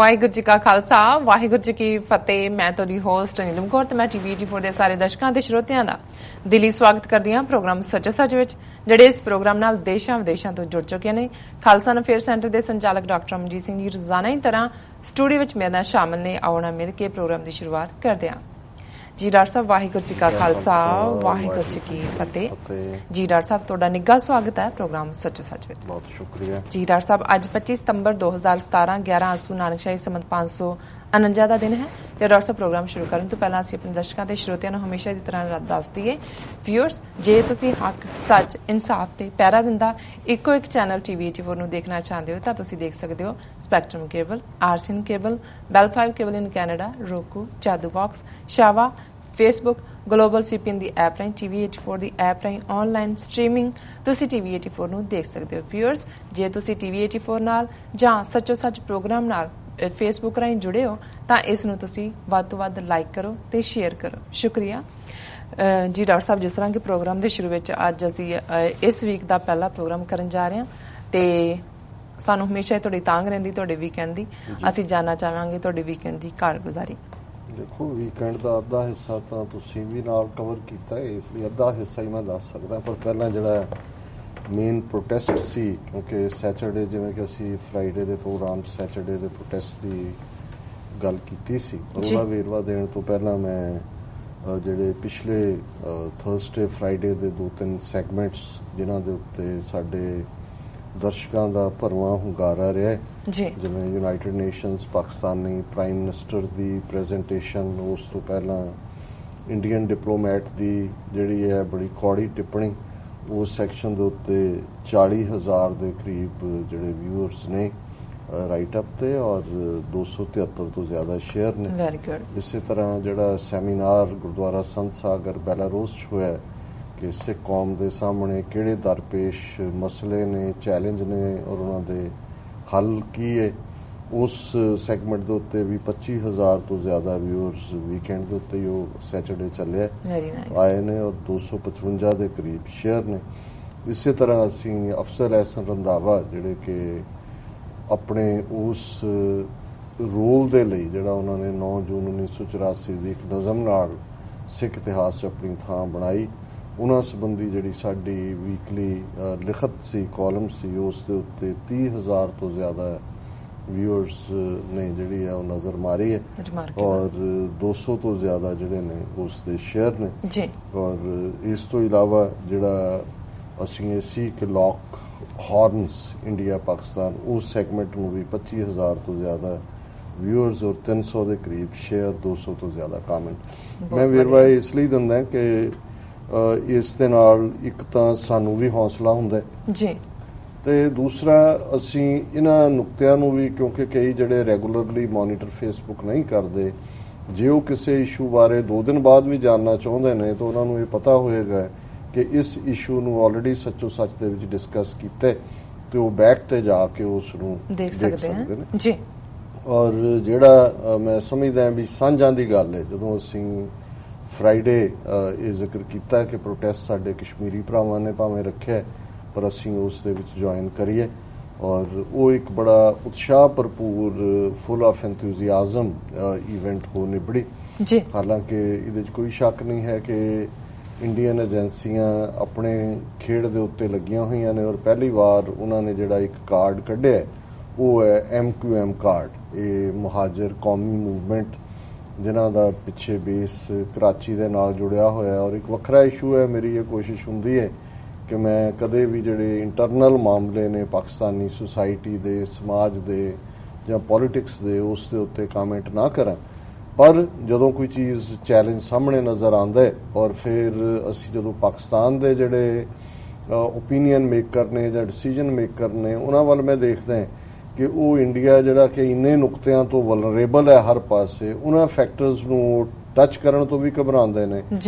ਵਾਹਿਗੁਰੂ ਜੀ ਕਾ ਖਾਲਸਾ ਵਾਹਿਗੁਰੂ ਜੀ ਕੀ ਫਤਿਹ। ਮੈਂ ਤੁਹਾਡੀ ਹੋਸਟ ਨੀਲਮ ਕੌਰ ਤੇ ਮੈਂ TV84 ਦੇ ਸਾਰੇ ਦਰਸ਼ਕਾਂ ਤੇ ਸਰੋਤਿਆਂ ਦਾ ਦਿਲੀ ਸਵਾਗਤ ਕਰਦੀ ਹਾਂ ਪ੍ਰੋਗਰਾਮ ਸੱਚੋ ਸੱਚ ਵਿੱਚ, ਜਿਹੜੇ ਇਸ ਪ੍ਰੋਗਰਾਮ ਨਾਲ ਦੇਸ਼ਾਂ ਵਿਦੇਸ਼ਾਂ ਤੋਂ ਜੁੜ ਚੁੱਕੇ ਨੇ। ਖਾਲਸਾ ਅਫੇਅਰ ਸੈਂਟਰ ਦੇ ਸੰਚਾਲਕ ਡਾਕਟਰ ਅਮਨਜੀਤ ਸਿੰਘ ਜੀ ਰੋਜ਼ਾਨਾ ਹੀ ਤਰ੍ਹਾਂ ਸਟੂਡੀਓ ਵਿੱਚ ਮੇਰੇ ਨਾਲ ਸ਼ਾਮਲ ਨੇ। ਆਉਣਾ ਮਿਲ ਕੇ ਪ੍ਰੋਗਰਾਮ ਦੀ ਸ਼ੁਰੂਆਤ ਕਰਦੇ ਹਾਂ। ਜੀ ਡਾਕਟਰ ਸਾਹਿਬ ਵਾਹਿਗੁਰੂ ਜੀ ਕਾ ਖਾਲਸਾ ਵਾਹਿਗੁਰੂ ਜੀ ਕੀ ਫਤਿਹ। ਜੀ ਡਾਕਟਰ ਸਾਹਿਬ ਤੁਹਾਡਾ ਨਿੱਘਾ ਸਵਾਗਤ ਹੈ ਪ੍ਰੋਗਰਾਮ ਸੱਚੋ ਸੱਚ ਵਿੱਚ। ਬਹੁਤ ਸ਼ੁਕਰੀਆ ਜੀ ਡਾਕਟਰ ਸਾਹਿਬ ਅੱਜ 25 ਸਤੰਬਰ 2017 11 ਆਸੂ ਨਾਨਕਸ਼ਾਹੀ ਸੰਮਤ 549 ਦਾ ਦਿਨ ਹੈ ਤੇ ਡਾਕਟਰ ਸਾਹਿਬ ਪ੍ਰੋਗਰਾਮ ਸ਼ੁਰੂ ਕਰਨ ਤੋਂ ਪਹਿਲਾਂ ਅਸੀਂ ਆਪਣੇ ਦਰਸ਼ਕਾਂ ਤੇ ਸਰੋਤਿਆਂ ਨੂੰ ਹਮੇਸ਼ਾ ਦੀ ਤਰ੍ਹਾਂ ਦੱਸ ਦਈਏ ਵਿਊਅਰਸ, ਜੇ ਤੁਸੀਂ ਹੱਕ ਸੱਚ ਇਨਸਾਫ ਤੇ ਪਹਿਰਾ ਦਿੰਦਾ ਇੱਕੋ ਇੱਕ ਚੈਨਲ TV84 ਨੂੰ ਦੇਖਣਾ ਚਾਹੁੰਦੇ ਹੋ ਤਾਂ ਤੁਸੀਂ ਦੇਖ ਸਕਦੇ ਹੋ spectrum cable, RCN cable, Bell 5 cable in Canada, roku, Jadoo box, ਸ਼ਾਵਾ, ਫੇਸਬੁੱਕ, ਗਲੋਬਲ CPN ਦੀ ਐਪ ਰਾਹੀਂ, TV84 ਦੀ ਐਪ ਰਾਹੀਂ ਆਨਲਾਈਨ ਸਟ੍ਰੀਮਿੰਗ ਤੁਸੀਂ TV84 ਨੂੰ ਦੇਖ ਸਕਦੇ ਹੋ। ਵਿਊਅਰਸ, ਜੇ ਤੁਸੀਂ TV84 ਨਾਲ ਜਾਂ ਸੱਚੋ ਸੱਚ ਪ੍ਰੋਗਰਾਮ ਨਾਲ ਫੇਸਬੁੱਕ ਰਾਹੀਂ ਜੁੜੇ ਹੋ ਤਾਂ ਇਸ ਨੂੰ ਤੁਸੀਂ ਵੱਧ ਤੋਂ ਵੱਧ ਲਾਈਕ ਕਰੋ ਤੇ ਸ਼ੇਅਰ ਕਰੋ। ਸ਼ੁਕਰੀਆ ਜੀ ਡਾਕਟਰ ਸਾਹਿਬ। ਜਿਸ ਤਰ੍ਹਾਂ ਕਿ ਪ੍ਰੋਗਰਾਮ ਦੇ ਸ਼ੁਰੂ ਵਿੱਚ ਅੱਜ ਅਸੀਂ ਇਸ ਵੀਕ ਦਾ ਪਹਿਲਾ ਪ੍ਰੋਗਰਾਮ ਕਰਨ ਜਾ ਰਹੇ ਹਾਂ ਤੇ ਸਾਨੂੰ ਹਮੇਸ਼ਾ ਤੁਹਾਡੀ ਤਾਂਘ ਰਹਿੰਦੀ ਤੁਹਾਡੇ ਵੀਕਐਂਡ ਦੀ। ਅਸੀਂ ਜਾਣਨਾ ਚਾਹਾਂਗੇ ਤੁਹਾਡੇ ਵੀਕਐਂਡ ਦੀ ਕਾਰਗੁਜ਼ਾਰੀ। ਦੇਖੋ, ਵੀਕਐਂਡ ਦਾ ਅੱਧਾ ਹਿੱਸਾ ਤਾਂ ਤੁਸੀਂ ਵੀ ਨਾਲ ਕਵਰ ਕੀਤਾ ਹੈ, ਇਸ ਲਈ ਅੱਧਾ ਹਿੱਸਾ ਹੀ ਮੈਂ ਦੱਸ ਸਕਦਾ। ਪਰ ਪਹਿਲਾਂ ਜਿਹੜਾ ਮੇਨ ਪ੍ਰੋਟੈਸਟ ਸੀ, ਕਿਉਂਕਿ ਸੈਚਰਡੇ ਜਿਵੇਂ ਕਿ ਅਸੀਂ ਫਰਾਈਡੇ ਦੇ ਪ੍ਰੋਗਰਾਮ ਸੈਚਰਡੇ ਦੇ ਪ੍ਰੋਟੈਸਟ ਦੀ ਗੱਲ ਕੀਤੀ ਸੀ, ਉਹਦਾ ਵੇਰਵਾ ਦੇਣ ਤੋਂ ਪਹਿਲਾਂ ਮੈਂ ਜਿਹੜੇ ਪਿਛਲੇ ਥਰਸਡੇ ਫਰਾਈਡੇ ਦੇ 2-3 ਸੈਗਮੈਂਟਸ ਜਿਨ੍ਹਾਂ ਦੇ ਉੱਤੇ ਸਾਡੇ ਦਰਸ਼ਕਾਂ ਦਾ ਭਰਵਾਂ ਹੁੰਗਾਰਾ ਰਿਹਾ, ਜਿਵੇਂ United nations Pakistani prime minister ਦੀ ਪ੍ਰੈਜੈਂਟੇਸ਼ਨ, ਉਸ ਤੋਂ ਪਹਿਲਾਂ ਇੰਡੀਅਨ ਡਿਪਲੋਮੈਟ ਦੀ ਜਿਹੜੀ ਹੈ ਬੜੀ ਕੌੜੀ ਟਿੱਪਣੀ, ਉਸ ਸੈਕਸ਼ਨ ਦੇ ਉੱਤੇ 40,000 ਦੇ ਕਰੀਬ ਜਿਹੜੇ ਵਿਊਅਰਸ ਨੇ ਰਾਈਟ ਅਪ ਤੇ ਔਰ 273 ਤੋਂ ਜ਼ਿਆਦਾ ਸ਼ੇਅਰ ਨੇ। Very good. ਇਸੇ ਤਰ੍ਹਾਂ ਜਿਹੜਾ ਸੈਮੀਨਾਰ ਗੁਰਦੁਆਰਾ ਸੰਤ ਸਾਗਰ ਬੈਲਾਰੂਸ 'ਚ ਹੋਇਆ ਕਿ ਸਿੱਖ ਕੌਮ ਦੇ ਸਾਹਮਣੇ ਕਿਹੜੇ ਦਰਪੇਸ਼ ਮਸਲੇ ਨੇ, ਚੈਲੰਜ ਨੇ ਔਰ ਉਹਨਾਂ ਦੇ ਹੱਲ ਕੀ ਹੈ, ਉਸ ਸੈਗਮੈਂਟ ਦੇ ਉੱਤੇ ਵੀ 25,000 ਤੋਂ ਜ਼ਿਆਦਾ ਵਿਊਅਰਸ ਵੀਕਐਂਡ ਦੇ ਉੱਤੇ ਉਹ ਸੈਚਰਡੇ ਚੱਲਿਆ ਆਏ ਨੇ ਔਰ 255 ਦੇ ਕਰੀਬ ਸ਼ੇਅਰ ਨੇ। ਇਸੇ ਤਰ੍ਹਾਂ ਅਸੀਂ ਅਫਸਰ ਐਹਸਨ ਰੰਧਾਵਾ ਜਿਹੜੇ ਕਿ ਆਪਣੇ ਉਸ ਰੋਲ ਦੇ ਲਈ ਜਿਹੜਾ ਉਹਨਾਂ ਨੇ 9 ਜੂਨ 1984 ਦੀ ਇੱਕ ਨਜ਼ਮ ਨਾਲ ਸਿੱਖ ਇਤਿਹਾਸ 'ਚ ਆਪਣੀ ਥਾਂ ਬਣਾਈ, ਉਹਨਾਂ ਸੰਬੰਧੀ ਜਿਹੜੀ ਸਾਡੀ ਵੀਕਲੀ ਲਿਖਤ ਸੀ, ਕਾਲਮ ਸੀ, ਉਸ ਦੇ ਉੱਤੇ 30,000 ਤੋਂ ਜ਼ਿਆਦਾ ਵਿਊਅਰਸ ਨੇ ਜਿਹੜੀ ਹੈ ਉਹ ਨਜ਼ਰ ਮਾਰੀ ਹੈ ਔਰ 200 ਤੋਂ ਜ਼ਿਆਦਾ ਜਿਹੜੇ ਨੇ ਉਸ ਦੇ ਸ਼ੇਅਰ ਨੇ ਜੀ। ਔਰ ਇਸ ਤੋਂ ਇਲਾਵਾ ਜਿਹੜਾ ਅਸੀਂ ਇਹ ਸੀ ਕਿ ਲੌਕ ਹਾਰਨਸ ਇੰਡੀਆ ਪਾਕਿਸਤਾਨ, ਉਸ ਸੈਗਮੈਂਟ ਨੂੰ ਵੀ 25,000 ਤੋਂ ਜ਼ਿਆਦਾ ਵਿਊਅਰਸ ਔਰ 300 ਦੇ ਕਰੀਬ ਸ਼ੇਅਰ, 200 ਤੋਂ ਜ਼ਿਆਦਾ ਕਾਮੈਂਟ। ਮੈਂ ਵੇਰਵਾ ਇਸ ਲਈ ਦਿੰਦਾ ਕਿ ਇਸ ਦੇ ਨਾਲ ਇੱਕ ਤਾਂ ਸਾਨੂੰ ਵੀ ਹੌਸਲਾ ਹੁੰਦਾ ਜੀ ਤੇ ਦੂਸਰਾ ਅਸੀਂ ਇਹਨਾਂ ਨੁਕਤਿਆਂ ਨੂੰ ਵੀ, ਕਿਉਂਕਿ ਕਈ ਜਿਹੜੇ ਰੈਗੂਲਰਲੀ ਮੋਨੀਟਰ ਫੇਸਬੁੱਕ ਨਹੀਂ ਕਰਦੇ, ਜੇ ਉਹ ਕਿਸੇ ਇਸ਼ੂ ਬਾਰੇ 2 ਦਿਨ ਬਾਅਦ ਵੀ ਜਾਣਨਾ ਚਾਹੁੰਦੇ ਨੇ ਤਾਂ ਉਹਨਾਂ ਨੂੰ ਇਹ ਪਤਾ ਹੋਏਗਾ ਕਿ ਇਸ ਇਸ਼ੂ ਨੂੰ ਆਲਰੇਡੀ ਸੱਚੋ ਸੱਚ ਦੇ ਵਿੱਚ ਡਿਸਕਸ ਕੀਤਾ ਤੇ ਉਹ ਬੈਕ ਤੇ ਜਾ ਕੇ ਉਸ ਨੂੰ ਦੇਖ ਸਕਦੇ ਨੇ ਜੀ। ਔਰ ਜਿਹੜਾ ਮੈਂ ਸਮਝਦਾ ਵੀ ਸਾਂਝਾਂ ਦੀ ਗੱਲ ਹੈ, ਜਦੋਂ ਅਸੀਂ ਫਰਾਈਡੇ ਇਹ ਜ਼ਿਕਰ ਕੀਤਾ ਕਿ ਪ੍ਰੋਟੈਸਟ ਸਾਡੇ ਕਸ਼ਮੀਰੀ ਭਰਾਵਾਂ ਨੇ ਭਾਵੇਂ ਰੱਖਿਆ ਪਰ ਅਸੀਂ ਉਸ ਦੇ ਵਿੱਚ ਜੁਆਇਨ ਕਰੀਏ ਔਰ ਉਹ ਇੱਕ ਬੜਾ ਉਤਸ਼ਾਹ ਭਰਪੂਰ ਫੁੱਲ ਆਫ ਐਂਥੂਜ਼ੀਆਜ਼ਮ ਇਵੈਂਟ ਹੋ ਨਿਬੜੀ ਜੀ। ਹਾਲਾਂਕਿ ਇਹਦੇ 'ਚ ਕੋਈ ਸ਼ੱਕ ਨਹੀਂ ਹੈ ਕਿ ਇੰਡੀਅਨ ਏਜੰਸੀਆਂ ਆਪਣੇ ਖੇਡ ਦੇ ਉੱਤੇ ਲੱਗੀਆਂ ਹੋਈਆਂ ਨੇ ਔਰ ਪਹਿਲੀ ਵਾਰ ਉਹਨਾਂ ਨੇ ਜਿਹੜਾ ਇੱਕ ਕਾਰਡ ਕੱਢਿਆ ਉਹ ਹੈ MQM ਕਾਰਡ। ਇਹ ਮੁਹਾਜਰ ਕੌਮੀ ਮੂਵਮੈਂਟ ਜਿਨ੍ਹਾਂ ਦਾ ਪਿੱਛੇ ਬੇਸ ਕਰਾਚੀ ਦੇ ਨਾਲ ਜੁੜਿਆ ਹੋਇਆ ਔਰ ਇੱਕ ਵੱਖਰਾ ਇਸ਼ੂ ਹੈ। ਮੇਰੀ ਇਹ ਕੋਸ਼ਿਸ਼ ਹੁੰਦੀ ਹੈ ਕਿ ਮੈਂ ਕਦੇ ਵੀ ਜਿਹੜੇ ਇੰਟਰਨਲ ਮਾਮਲੇ ਨੇ ਪਾਕਿਸਤਾਨੀ ਸੁਸਾਇਟੀ ਦੇ, ਸਮਾਜ ਦੇ ਜਾਂ ਪੋਲੀਟਿਕਸ ਦੇ, ਉਸ ਦੇ ਉੱਤੇ ਕਮੈਂਟ ਨਾ ਕਰਾਂ, ਪਰ ਜਦੋਂ ਕੋਈ ਚੀਜ਼ ਚੈਲੰਜ ਸਾਹਮਣੇ ਨਜ਼ਰ ਆਉਂਦਾ ਹੈ ਔਰ ਫਿਰ ਅਸੀਂ ਜਦੋਂ ਪਾਕਿਸਤਾਨ ਦੇ ਜਿਹੜੇ ਓਪੀਨੀਅਨ ਮੇਕਰ ਨੇ ਜਾਂ ਡਿਸੀਜਨ ਮੇਕਰ ਨੇ ਉਹਨਾਂ ਵੱਲ ਮੈਂ ਦੇਖਦਾ ਕਿ ਉਹ ਇੰਡੀਆ ਜਿਹੜਾ ਕਿ ਇੰਨੇ ਨੁਕਤਿਆਂ ਤੋਂ ਵਲਨਰੇਬਲ ਹੈ ਹਰ ਪਾਸੇ, ਉਹਨਾਂ ਫੈਕਟਰਸ ਨੂੰ ਟੱਚ ਕਰਨ ਤੋਂ ਵੀ ਘਬਰਾਉਂਦੇ ਨੇ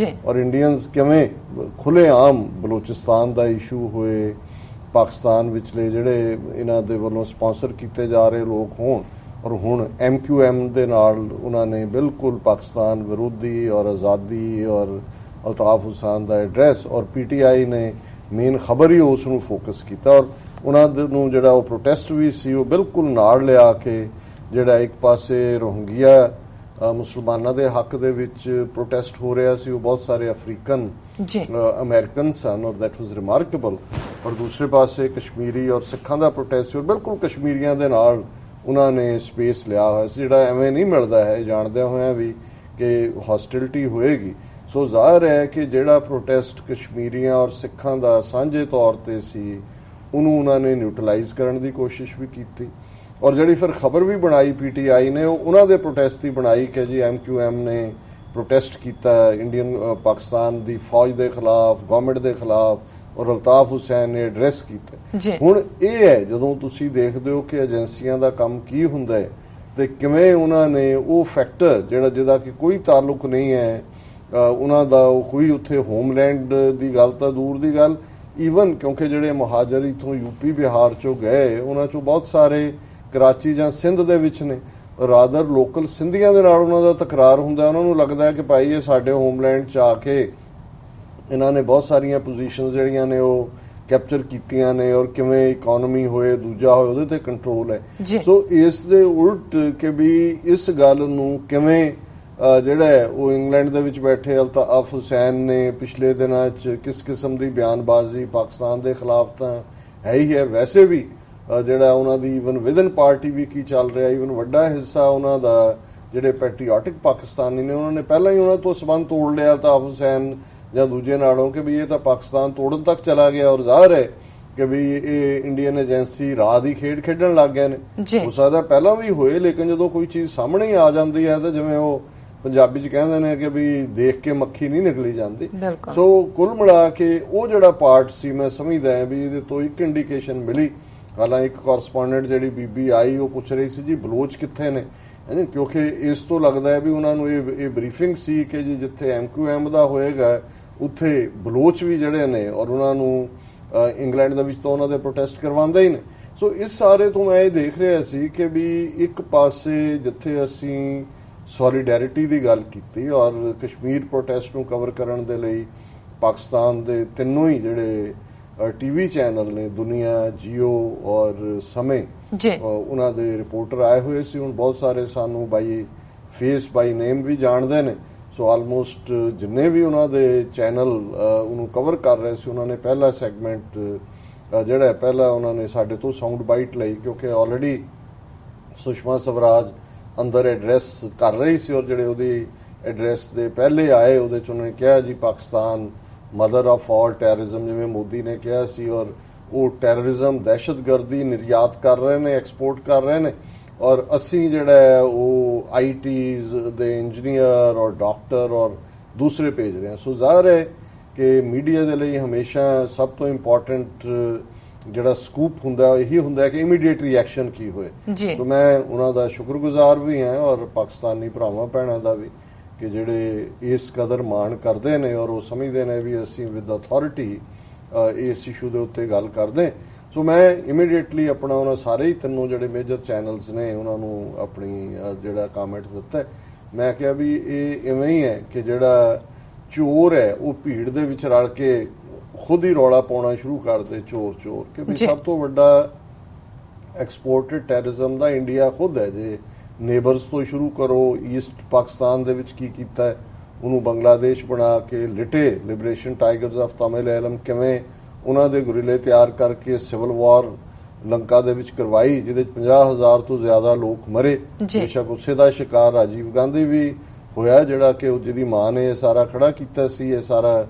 ਔਰ ਇੰਡੀਅਨਸ ਕਿਵੇਂ ਖੁੱਲ੍ਹੇਆਮ ਬਲੋਚਿਸਤਾਨ ਦਾ ਇਸ਼ੂ ਹੋਏ, ਪਾਕਿਸਤਾਨ ਵਿਚਲੇ ਜਿਹੜੇ ਇਹਨਾਂ ਦੇ ਵੱਲੋਂ ਸਪਾਂਸਰ ਕੀਤੇ ਜਾ ਰਹੇ ਲੋਕ ਹੋਣ ਔਰ ਹੁਣ MQM ਦੇ ਨਾਲ ਉਹਨਾਂ ਨੇ ਬਿਲਕੁਲ ਪਾਕਿਸਤਾਨ ਵਿਰੋਧੀ ਔਰ ਆਜ਼ਾਦੀ ਔਰ ਅਲਤਾਫ ਹੁਸੈਨ ਦਾ ਐਡਰੈਸ ਔਰ PTI ਨੇ ਮੇਨ ਖਬਰ ਹੀ ਉਸ ਨੂੰ ਫੋਕਸ ਕੀਤਾ ਔਰ ਉਹਨਾਂ ਨੂੰ ਜਿਹੜਾ ਉਹ ਪ੍ਰੋਟੈਸਟ ਵੀ ਸੀ ਉਹ ਬਿਲਕੁਲ ਨਾਲ ਲਿਆ ਕੇ ਜਿਹੜਾ ਇੱਕ ਪਾਸੇ ਰੋਹਿੰਗਿਆ ਮੁਸਲਮਾਨਾਂ ਦੇ ਹੱਕ ਦੇ ਵਿੱਚ ਪ੍ਰੋਟੈਸਟ ਹੋ ਰਿਹਾ ਸੀ, ਉਹ ਬਹੁਤ ਸਾਰੇ ਅਫਰੀਕਨ ਅਮਰੀਕਨ ਸਨ ਔਰ ਦੈਟ ਵਾਸ ਰਿਮਾਰਕੇਬਲ। ਔਰ ਦੂਸਰੇ ਪਾਸੇ ਕਸ਼ਮੀਰੀ ਔਰ ਸਿੱਖਾਂ ਦਾ ਪ੍ਰੋਟੈਸਟ ਸੀ, ਬਿਲਕੁਲ ਕਸ਼ਮੀਰੀਆਂ ਦੇ ਨਾਲ ਉਹਨਾਂ ਨੇ ਸਪੇਸ ਲਿਆ ਹੋਇਆ ਸੀ, ਜਿਹੜਾ ਐਵੇਂ ਨਹੀਂ ਮਿਲਦਾ ਹੈ, ਜਾਣਦਿਆਂ ਹੋਇਆਂ ਵੀ ਕਿ ਹੌਸਟਿਲਿਟੀ ਹੋਏਗੀ। ਸੋ ਜ਼ਾਹਿਰ ਹੈ ਕਿ ਜਿਹੜਾ ਪ੍ਰੋਟੈਸਟ ਕਸ਼ਮੀਰੀਆਂ ਔਰ ਸਿੱਖਾਂ ਦਾ ਸਾਂਝੇ ਤੌਰ ਤੇ ਸੀ, ਉਹਨੂੰ ਉਹਨਾਂ ਨੇ ਨਿਊਟਰਲਾਈਜ਼ ਕਰਨ ਦੀ ਕੋਸ਼ਿਸ਼ ਵੀ ਕੀਤੀ। ਔਰ ਜਿਹੜੀ ਫਿਰ ਖਬਰ ਵੀ ਬਣਾਈ PTI ਨੇ, ਉਹ ਉਹਨਾਂ ਦੇ ਪ੍ਰੋਟੈਸਟ ਦੀ ਬਣਾਈ ਕਿ ਜੀ MQM ਨੇ ਪ੍ਰੋਟੈਸਟ ਕੀਤਾ ਇੰਡੀਅਨ ਪਾਕਿਸਤਾਨ ਦੀ ਫੌਜ ਦੇ ਖਿਲਾਫ, ਗਵਰਨਮੈਂਟ ਦੇ ਖਿਲਾਫ, ਔਰ ਅਲਤਾਫ ਹੁਸੈਨ ਨੇ ਐਡਰੈਸ ਕੀਤਾ। ਹੁਣ ਇਹ ਹੈ ਜਦੋਂ ਤੁਸੀਂ ਦੇਖਦੇ ਹੋ ਕਿ ਏਜੰਸੀਆਂ ਦਾ ਕੰਮ ਕੀ ਹੁੰਦਾ ਹੈ ਤੇ ਕਿਵੇਂ ਉਹਨਾਂ ਨੇ ਉਹ ਫੈਕਟਰ ਜਿਹਦਾ ਕਿ ਕੋਈ ਤਾਲੁਕ ਨਹੀਂ ਹੈ ਉਹਨਾਂ ਦਾ, ਕੋਈ ਉੱਥੇ ਹੋਮਲੈਂਡ ਦੀ ਗੱਲ ਤਾਂ ਦੂਰ ਦੀ ਗੱਲ, ਈਵਨ ਕਿਉਂਕਿ ਜਿਹੜੇ ਮੁਹਾਜਰ ਇਥੋਂ UP ਬਿਹਾਰ ਚੋਂ ਗਏ, ਉਹਨਾਂ ਚੋਂ ਬਹੁਤ ਸਾਰੇ ਕਰਾਚੀ ਜਾਂ ਸਿੰਧ ਦੇ ਵਿੱਚ ਨੇ, ਰਾਦਰ ਲੋਕਲ ਸਿੰਧੀਆਂ ਦੇ ਨਾਲ ਉਹਨਾਂ ਦਾ ਤਕਰਾਰ ਹੁੰਦਾ। ਉਹਨਾਂ ਨੂੰ ਲੱਗਦਾ ਹੈ ਕਿ ਭਾਈ ਇਹ ਸਾਡੇ ਹੋਮਲੈਂਡ 'ਚ ਆ ਕੇ ਇਹਨਾਂ ਨੇ ਬਹੁਤ ਸਾਰੀਆਂ ਪੋਜੀਸ਼ਨਸ ਜਿਹੜੀਆਂ ਨੇ ਉਹ ਕੈਪਚਰ ਕੀਤੀਆਂ ਨੇ, ਔਰ ਕਿਵੇਂ ਇਕਨੋਮੀ ਹੋਏ, ਦੂਜਾ ਹੋਏ, ਉਹਦੇ ਤੇ ਕੰਟਰੋਲ ਹੈ। ਸੋ ਇਸ ਦੇ ਉਲਟ ਕਿ ਵੀ ਇਸ ਗੱਲ ਨੂੰ ਕਿਵੇਂ ਜਿਹੜਾ ਹੈ ਉਹ ਇੰਗਲੈਂਡ ਦੇ ਵਿੱਚ ਬੈਠੇ ਅਲਤਾਫ ਹੁਸੈਨ ਨੇ ਪਿਛਲੇ ਦਿਨਾਂ 'ਚ ਕਿਸ ਕਿਸਮ ਦੀ ਬਿਆਨਬਾਜ਼ੀ ਪਾਕਿਸਤਾਨ ਦੇ ਖਿਲਾਫ ਤਾਂ ਹੈ ਹੀ ਹੈ, ਵੈਸੇ ਵੀ ਜਿਹੜਾ ਉਹਨਾਂ ਦੀ ਈਵਨ ਵਿਦਨ ਪਾਰਟੀ ਵੀ ਕੀ ਚੱਲ ਰਿਹਾ, ਈਵਨ ਵੱਡਾ ਹਿੱਸਾ ਉਹਨਾਂ ਦਾ ਜਿਹੜੇ ਪੈਟਰੀਓਟਿਕ ਪਾਕਿਸਤਾਨੀ ਨੇ, ਉਹਨਾਂ ਨੇ ਪਹਿਲਾਂ ਹੀ ਉਹਨਾਂ ਤੋਂ ਸਬੰਧ ਤੋੜ ਲਿਆ ਅਲਤਾਫ ਹੁਸੈਨ ਜਾਂ ਦੂਜੇ ਨਾਲੋਂ ਕਿ ਵੀ ਇਹ ਤਾਂ ਪਾਕਿਸਤਾਨ ਤੋੜਨ ਤੱਕ ਚਲਾ ਗਿਆ। ਔਰ ਜ਼ਾਹਿਰ ਹੈ ਕਿ ਵੀ ਇਹ ਇੰਡੀਅਨ ਏਜੰਸੀ ਰਾਹ ਦੀ ਖੇਡ ਖੇਡਣ ਲੱਗ ਗਏ ਨੇ। ਹੋ ਸਕਦਾ ਪਹਿਲਾਂ ਵੀ ਹੋਏ, ਲੇਕਿਨ ਜਦੋਂ ਕੋਈ ਚੀਜ਼ ਸਾਹਮਣੇ ਆ ਜਾਂਦੀ ਹੈ ਤਾਂ ਜਿਵੇਂ ਉਹ ਪੰਜਾਬੀ 'ਚ ਕਹਿੰਦੇ ਨੇ ਕਿ ਵੀ ਦੇਖ ਕੇ ਮੱਖੀ ਨਹੀਂ ਨਿਕਲੀ ਜਾਂਦੀ। ਸੋ ਕੁੱਲ ਮਿਲਾ ਕੇ ਉਹ ਜਿਹੜਾ ਪਾਰਟ ਸੀ, ਮੈਂ ਸਮਝਦਾ ਵੀ ਇਹਦੇ ਤੋਂ ਇੱਕ ਇੰਡੀਕੇਸ਼ਨ ਮਿਲੀ। ਹਾਲਾਂਕਿ ਇੱਕ ਕੋਰਸਪੋਂਡੈਂਟ ਜਿਹੜੀ ਬੀਬੀ ਆਈ, ਉਹ ਪੁੱਛ ਰਹੀ ਸੀ ਜੀ ਬਲੋਚ ਕਿੱਥੇ ਨੇ, ਕਿਉਂਕਿ ਇਸ ਤੋਂ ਲੱਗਦਾ ਹੈ ਵੀ ਉਹਨਾਂ ਨੂੰ ਇਹ ਬਰੀਫਿੰਗ ਸੀ ਕਿ ਜੀ ਜਿੱਥੇ MQM ਦਾ ਹੋਏਗਾ ਉੱਥੇ ਬਲੋਚ ਵੀ ਜਿਹੜੇ ਨੇ, ਔਰ ਉਹਨਾਂ ਨੂੰ ਇੰਗਲੈਂਡ ਦੇ ਵਿੱਚ ਤਾਂ ਉਹਨਾਂ ਦੇ ਪ੍ਰੋਟੈਸਟ ਕਰਵਾਉਂਦੇ ਹੀ ਨੇ। ਸੋ ਇਸ ਸਾਰੇ ਤੋਂ ਮੈਂ ਇਹ ਦੇਖ ਰਿਹਾ ਸੀ ਕਿ ਵੀ ਇੱਕ ਪਾਸੇ ਜਿੱਥੇ ਅਸੀਂ ਸੋਲੀਡੈਰਿਟੀ ਦੀ ਗੱਲ ਕੀਤੀ ਔਰ ਕਸ਼ਮੀਰ ਪ੍ਰੋਟੈਸਟ ਨੂੰ ਕਵਰ ਕਰਨ ਦੇ ਲਈ ਪਾਕਿਸਤਾਨ ਦੇ ਤਿੰਨੋਂ ਹੀ ਜਿਹੜੇ TV ਚੈਨਲ ਨੇ, ਦੁਨੀਆ, ਜੀਓ ਔਰ ਸਮੇਂ, ਉਹਨਾਂ ਦੇ ਰਿਪੋਰਟਰ ਆਏ ਹੋਏ ਸੀ। ਹੁਣ ਬਹੁਤ ਸਾਰੇ ਸਾਨੂੰ ਬਾਈ ਫੇਸ ਬਾਈ ਨੇਮ ਵੀ ਜਾਣਦੇ ਨੇ। ਸੋ ਆਲਮੋਸਟ ਜਿੰਨੇ ਵੀ ਉਹਨਾਂ ਦੇ ਚੈਨਲ ਉਹਨੂੰ ਕਵਰ ਕਰ ਰਹੇ ਸੀ, ਉਹਨਾਂ ਨੇ ਪਹਿਲਾ ਸੈਗਮੈਂਟ ਜਿਹੜਾ ਪਹਿਲਾ ਉਹਨਾਂ ਨੇ ਸਾਡੇ ਤੋਂ ਸਾਊਂਡ ਬਾਈਟ ਲਈ, ਕਿਉਂਕਿ ਆਲਰੇਡੀ ਸੁਸ਼ਮਾ ਸਵਰਾਜ ਅੰਦਰ ਐਡਰੈਸ ਕਰ ਰਹੀ ਸੀ ਔਰ ਜਿਹੜੇ ਉਹਦੀ ਐਡਰੈਸ ਦੇ ਪਹਿਲੇ ਆਏ ਉਹਦੇ 'ਚ ਉਹਨਾਂ ਨੇ ਕਿਹਾ ਜੀ Pakistan mother of all terrorism, ਜਿਵੇਂ ਮੋਦੀ ਨੇ ਕਿਹਾ ਸੀ, ਔਰ ਉਹ ਟੈਰਰਿਜ਼ਮ ਦਹਿਸ਼ਤਗਰਦੀ ਨਿਰਯਾਤ ਕਰ ਰਹੇ ਨੇ, ਐਕਸਪੋਰਟ ਕਰ ਰਹੇ ਨੇ, ਔਰ ਅਸੀਂ ਜਿਹੜਾ ਹੈ ਉਹ ITs ਦੇ ਇੰਜੀਨੀਅਰ ਔਰ ਡਾਕਟਰ ਔਰ ਦੂਸਰੇ ਭੇਜ ਰਹੇ ਹਾਂ। ਸੋ ਜ਼ਾਹਿਰ ਹੈ ਕਿ ਮੀਡੀਆ ਦੇ ਲਈ ਹਮੇਸ਼ਾ ਸਭ ਤੋਂ ਇੰਪੋਰਟੈਂਟ ਜਿਹੜਾ ਸਕੂਪ ਹੁੰਦਾ ਇਹੀ ਹੁੰਦਾ ਕਿ ਇਮੀਡੀਏਟ ਰਿਐਕਸ਼ਨ ਕੀ ਹੋਏ। ਸੋ ਮੈਂ ਉਹਨਾਂ ਦਾ ਸ਼ੁਕਰਗੁਜ਼ਾਰ ਵੀ ਹਾਂ ਔਰ ਪਾਕਿਸਤਾਨੀ ਭਰਾਵਾਂ ਭੈਣਾਂ ਦਾ ਵੀ ਕਿ ਜਿਹੜੇ ਇਸ ਕਦਰ ਮਾਣ ਕਰਦੇ ਨੇ ਔਰ ਉਹ ਸਮਝਦੇ ਨੇ ਵੀ ਅਸੀਂ ਵਿਦ ਅਥਾਰਟੀ ਇਸ ਇਸ਼ੂ ਦੇ ਉੱਤੇ ਗੱਲ ਕਰਦੇ। ਸੋ ਮੈਂ ਇਮੀਡੀਏਟਲੀ ਆਪਣਾ ਉਹਨਾਂ ਸਾਰੇ ਹੀ ਤਿੰਨੋਂ ਜਿਹੜੇ ਮੇਜਰ ਚੈਨਲਸ ਨੇ ਉਹਨਾਂ ਨੂੰ ਆਪਣੀ ਜਿਹੜਾ ਕਮੈਂਟ ਦਿੱਤਾ। ਮੈਂ ਕਿਹਾ ਵੀ ਇਹ ਇਵੇਂ ਹੀ ਹੈ ਕਿ ਜਿਹੜਾ ਚੋਰ ਹੈ ਉਹ ਭੀੜ ਦੇ ਵਿੱਚ ਰਲ ਕੇ ਖੁਦ ਹੀ ਰੌਲਾ ਪਾਉਣਾ ਸ਼ੁਰੂ ਕਰਦੇ, ਚੋਰ ਕਿ ਵੀ ਸਭ ਤੋਂ ਵੱਡਾ ਐਕਸਪੋਰਟਡ ਟੈਰਰਿਜ਼ਮ ਦਾ ਇੰਡੀਆ ਖੁਦ ਹੈ। ਜੇ ਨੇਬਰਸ ਤੋਂ ਸ਼ੁਰੂ ਕਰੋ, ਈਸਟ ਪਾਕਿਸਤਾਨ ਦੇ ਵਿੱਚ ਕੀ ਕੀਤਾ ਹੈ, ਉਹਨੂੰ ਬੰਗਲਾਦੇਸ਼ ਬਣਾ ਕੇ ਲਿਟੇ ਲਿਬਰੇਸ਼ਨ ਟਾਈਗਰਸ ਆਫ ਤਮਿਲ-ਏਲਮ, ਕਿਵੇਂ ਉਹਨਾਂ ਦੇ ਗੁਰੀਲੇ ਤਿਆਰ ਕਰਕੇ ਸਿਵਲ ਵਾਰ ਲੰਕਾ ਦੇ ਵਿੱਚ ਕਰਵਾਈ, ਜਿਹਦੇ 'ਚ 50,000 ਤੋਂ ਜ਼ਿਆਦਾ ਲੋਕ ਮਰੇ। ਬੇਸ਼ੱਕ ਉਸੇ ਦਾ ਸ਼ਿਕਾਰ ਰਾਜੀਵ ਗਾਂਧੀ ਵੀ ਹੋਇਆ, ਜਿਹੜਾ ਕਿ ਜਿਹਦੀ ਮਾਂ ਨੇ ਇਹ ਸਾਰਾ ਖੜਾ ਕੀਤਾ ਸੀ, ਇਹ ਸਾਰਾ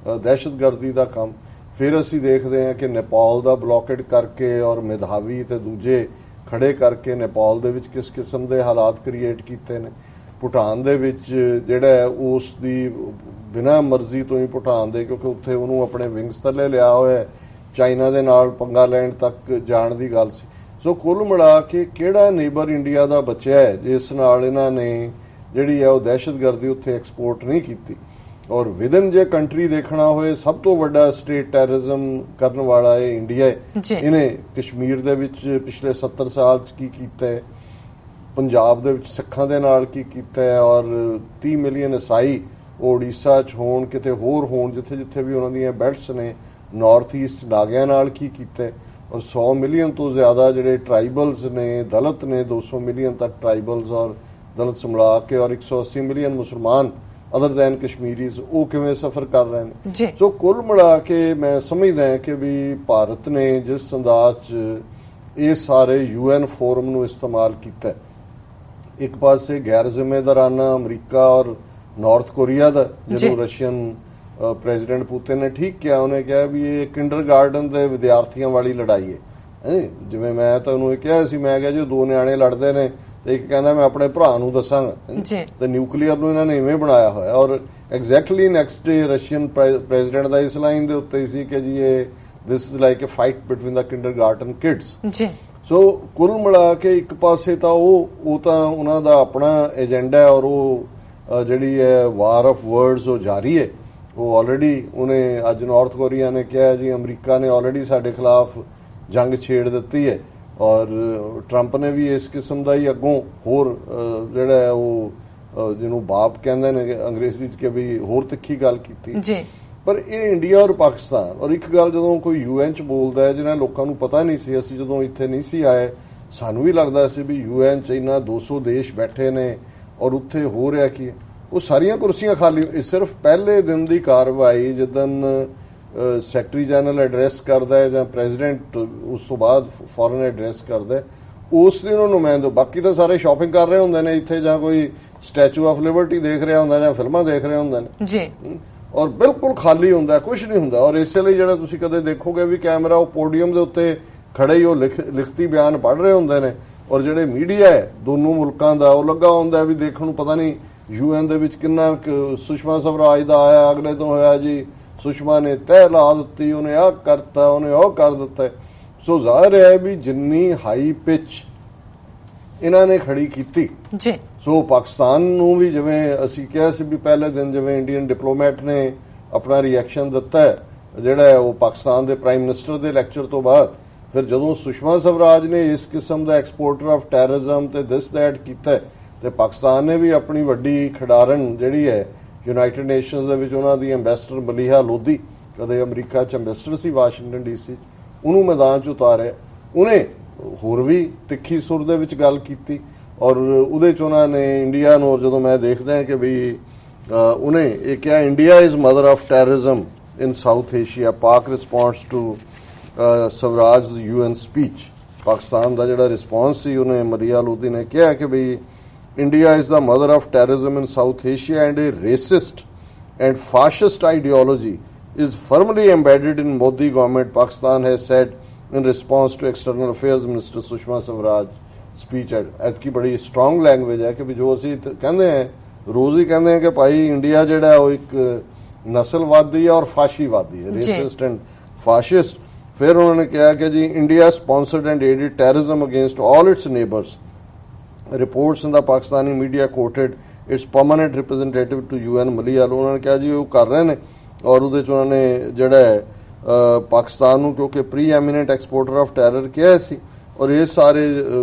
ਦਹਿਸ਼ਤਗਰਦੀ ਦਾ ਕੰਮ। ਫਿਰ ਅਸੀਂ ਦੇਖਦੇ ਹਾਂ ਕਿ ਨੇਪਾਲ ਦਾ ਬਲੌਕੇਡ ਕਰਕੇ ਔਰ ਮੇਧਾਵੀ ਤੇ ਦੂਜੇ ਖੜੇ ਕਰਕੇ ਨੇਪਾਲ ਦੇ ਵਿੱਚ ਕਿਸ ਕਿਸਮ ਦੇ ਹਾਲਾਤ ਕ੍ਰੀਏਟ ਕੀਤੇ ਨੇ। ਭੂਟਾਨ ਦੇ ਵਿੱਚ ਜਿਹੜਾ ਉਸ ਦੀ ਬਿਨਾਂ ਮਰਜ਼ੀ ਤੋਂ ਹੀ ਭੂਟਾਨ ਦੇ, ਕਿਉਂਕਿ ਉੱਥੇ ਉਹਨੂੰ ਆਪਣੇ ਵਿੰਗਸ ਥੱਲੇ ਲਿਆ ਹੋਇਆ, ਚਾਈਨਾ ਦੇ ਨਾਲ ਪੰਗਾ ਲੈਣ ਤੱਕ ਜਾਣ ਦੀ ਗੱਲ ਸੀ। ਸੋ ਕੁੱਲ ਮਿਲਾ ਕੇ ਕਿਹੜਾ ਨੇਬਰ ਇੰਡੀਆ ਦਾ ਬਚਿਆ ਹੈ ਜਿਸ ਨਾਲ ਇਹਨਾਂ ਨੇ ਜਿਹੜੀ ਹੈ ਉਹ ਦਹਿਸ਼ਤਗਰਦੀ ਉੱਥੇ ਐਕਸਪੋਰਟ ਨਹੀਂ ਕੀਤੀ। ਔਰ ਵਿਦਨ ਜੇ ਕੰਟਰੀ ਦੇਖਣਾ ਹੋਏ, ਸਭ ਤੋਂ ਵੱਡਾ ਸਟੇਟ ਟੈਰਰਿਜ਼ਮ ਕਰਨ ਵਾਲਾ ਇਹ ਇੰਡੀਆ ਹੈ। ਇਹਨੇ ਕਸ਼ਮੀਰ ਦੇ ਵਿੱਚ ਪਿਛਲੇ 70 ਸਾਲ 'ਚ ਕੀ ਕੀਤਾ ਹੈ, ਪੰਜਾਬ ਦੇ ਵਿੱਚ ਸਿੱਖਾਂ ਦੇ ਨਾਲ ਕੀ ਕੀਤਾ ਹੈ, ਔਰ 30 ਮਿਲੀਅਨ ਈਸਾਈ ਓਡੀਸ਼ਾ 'ਚ ਹੋਣ, ਕਿਤੇ ਹੋਰ ਹੋਣ, ਜਿੱਥੇ ਜਿੱਥੇ ਵੀ ਉਹਨਾਂ ਦੀਆਂ ਬੈਲਟਸ ਨੇ, ਨਾਰਥ ਈਸਟ ਨਾਗਿਆਂ ਨਾਲ ਕੀ ਕੀਤਾ ਹੈ। और 100 मिलियन तो ज़्यादा ਜਿਹੜੇ ट्राइबल्स ने दलित ने 200 मिलियन तक ट्राइबल्स और दलित मिला के और 180 मिलियन मुसलमान अदर दैन कश्मीरीज वो किवें सफ़र कर रहे हैं। सो कुल मिला के मैं समझदा है कि भी भारत ने जिस अंदाज ये सारे UN फोरम ਨੂੰ इस्तेमाल किया, एक पासे गैर जिम्मेदाराना अमरीका और नॉर्थ कोरिया का जो रशियन प्रेजिडेंट पुतिन ने ठीक किया, उन्हें कहा भी ये किंडरगार्टन के विद्यार्थियों वाली लड़ाई है। जिवें मैं तुहानूं कहा सी, मैं कहा जो दो न्याणे लड़ते ने तो एक कहता मैं अपने भरा नूं दसांगा, तो न्यूक्लीयर नूं इन्हां ने इवें बनाया होया। और exactly next day Russian president का इस लाइन के उत्ते सी कि जी ये this is like a fight between the kindergarten kids. So कुल मिला के एक पासे तो वो तो उन्हां दा अपना एजेंडा है और वो जिहड़ी है वार ऑफ वर्ड्स वो जारी है। वो ऑलरेडी उन्हें अज नॉर्थ कोरिया ने कहा जी अमरीका ने ऑलरेडी साडे खिलाफ जंग छेड़ दी है और ट्रंप ने भी इस किस्म का ही अगों होर जिहड़ा है वो जिन्हों बाप कहंदे ने अंग्रेजी च कि भी होर तिखी गल कीती। पर ये इंडिया और पाकिस्तान और एक गल जदों कोई UN च बोलदा है जिन्हां लोकां नूं पता नहीं सी, असीं जदों इत्थे नहीं सी आए सानूं भी लगदा सी भी UN च इन्ना 200 देश बैठे ने और उत्थे हो रहा की है। वो सारियां कुर्सियां खाली, सिर्फ पहले दिन की कार्रवाई जिदन सैकटरी जनरल एड्रैस करता है या प्रेजिडेंट उस तो बाद फॉरन एड्रैस करता है, उस दिन नुमाइंदे बाकी तो सारे शॉपिंग कर रहे होंगे ने इत्थे, जां कोई स्टैचू ऑफ लिबर्टी देख रहा होंगे जां फिल्मां देख रहे होंगे ने, और बिल्कुल खाली होंदा, कुछ नहीं होंदा। और इसलिए जिहड़ा तुसीं कदे देखोगे भी कैमरा वो पोडियम के उत्ते खड़े ही वो लिखती बयान पढ़ रहे होंगे ने, और जिहड़े मीडिया है दोनों मुल्कां दा वो लगा होंदा भी देखण नूं पता नहीं UN दे विच किन्ना सुषमा स्वराज दा आया, अगले तो होया जी सुषमा ने तय ला दी, उन्हें आ करता उन्हें ओ कर दिता है। सो जाहिर है भी जिन्नी हाई पिच इन्हां ने खड़ी कीती। सो पाकिस्तान नूं भी जिवें असीं कहा सी भी पहले दिन जिवें इंडियन डिप्लोमैट ने अपना रिएक्शन दिता है जिहड़ा है वो पाकिस्तान के प्राइम मिनिस्टर के लैक्चर तो बाद, फिर जदों सुषमा स्वराज ने इस किस्म का एक्सपोर्टर ऑफ टैररिज्म ते दिस दैट कीता है तो पाकिस्तान ने भी अपनी वड्डी खिडारन जिहड़ी है यूनाइटेड नेशनस दे विच उन्हां दी अंबैसडर मलीहा लोधी, कदे अमरीका च अंबैसडर सी वाशिंगटन DC, उन्होंने मैदान च उतारिया। उन्हें होर भी तिखी सुर दे विच गल कीती और उहदे च उन्होंने इंडिया नूं, जदों मैं देखदा है कि भी उन्हें ये कहा India is mother of terrorism in South Asia, Pak response to Swaraj UN speech. Pakistan का जिहड़ा रिस्पॉन्स सी उन्हें मलीहा लोधी ने कहा कि भी India is the mother of terrorism in South Asia and a racist and fascist ideology is firmly embedded in Modi government, Pakistan has said in response to External Affairs Minister Sushma Swaraj speech। ऐतकी बड़ी strong language है कि जो असीं कहते हैं रोज़ ही कहते हैं कि भाई इंडिया जिहड़ा वो एक नस्लवादी है और फाशीवादी है, रेसिस्ट एंड फाशिस्ट। फिर उन्होंने कहा कि जी India sponsored and aided terrorism against all its neighbours. Reports in the Pakistani media quoted its permanent representative to UN Maleeha. उन्होंने कहा जी वो कर रहे हैं और उहदे च उन्होंने जिहड़ा है पाकिस्तान नूं क्योंकि pre eminent exporter of terror कहा सी और ये सारे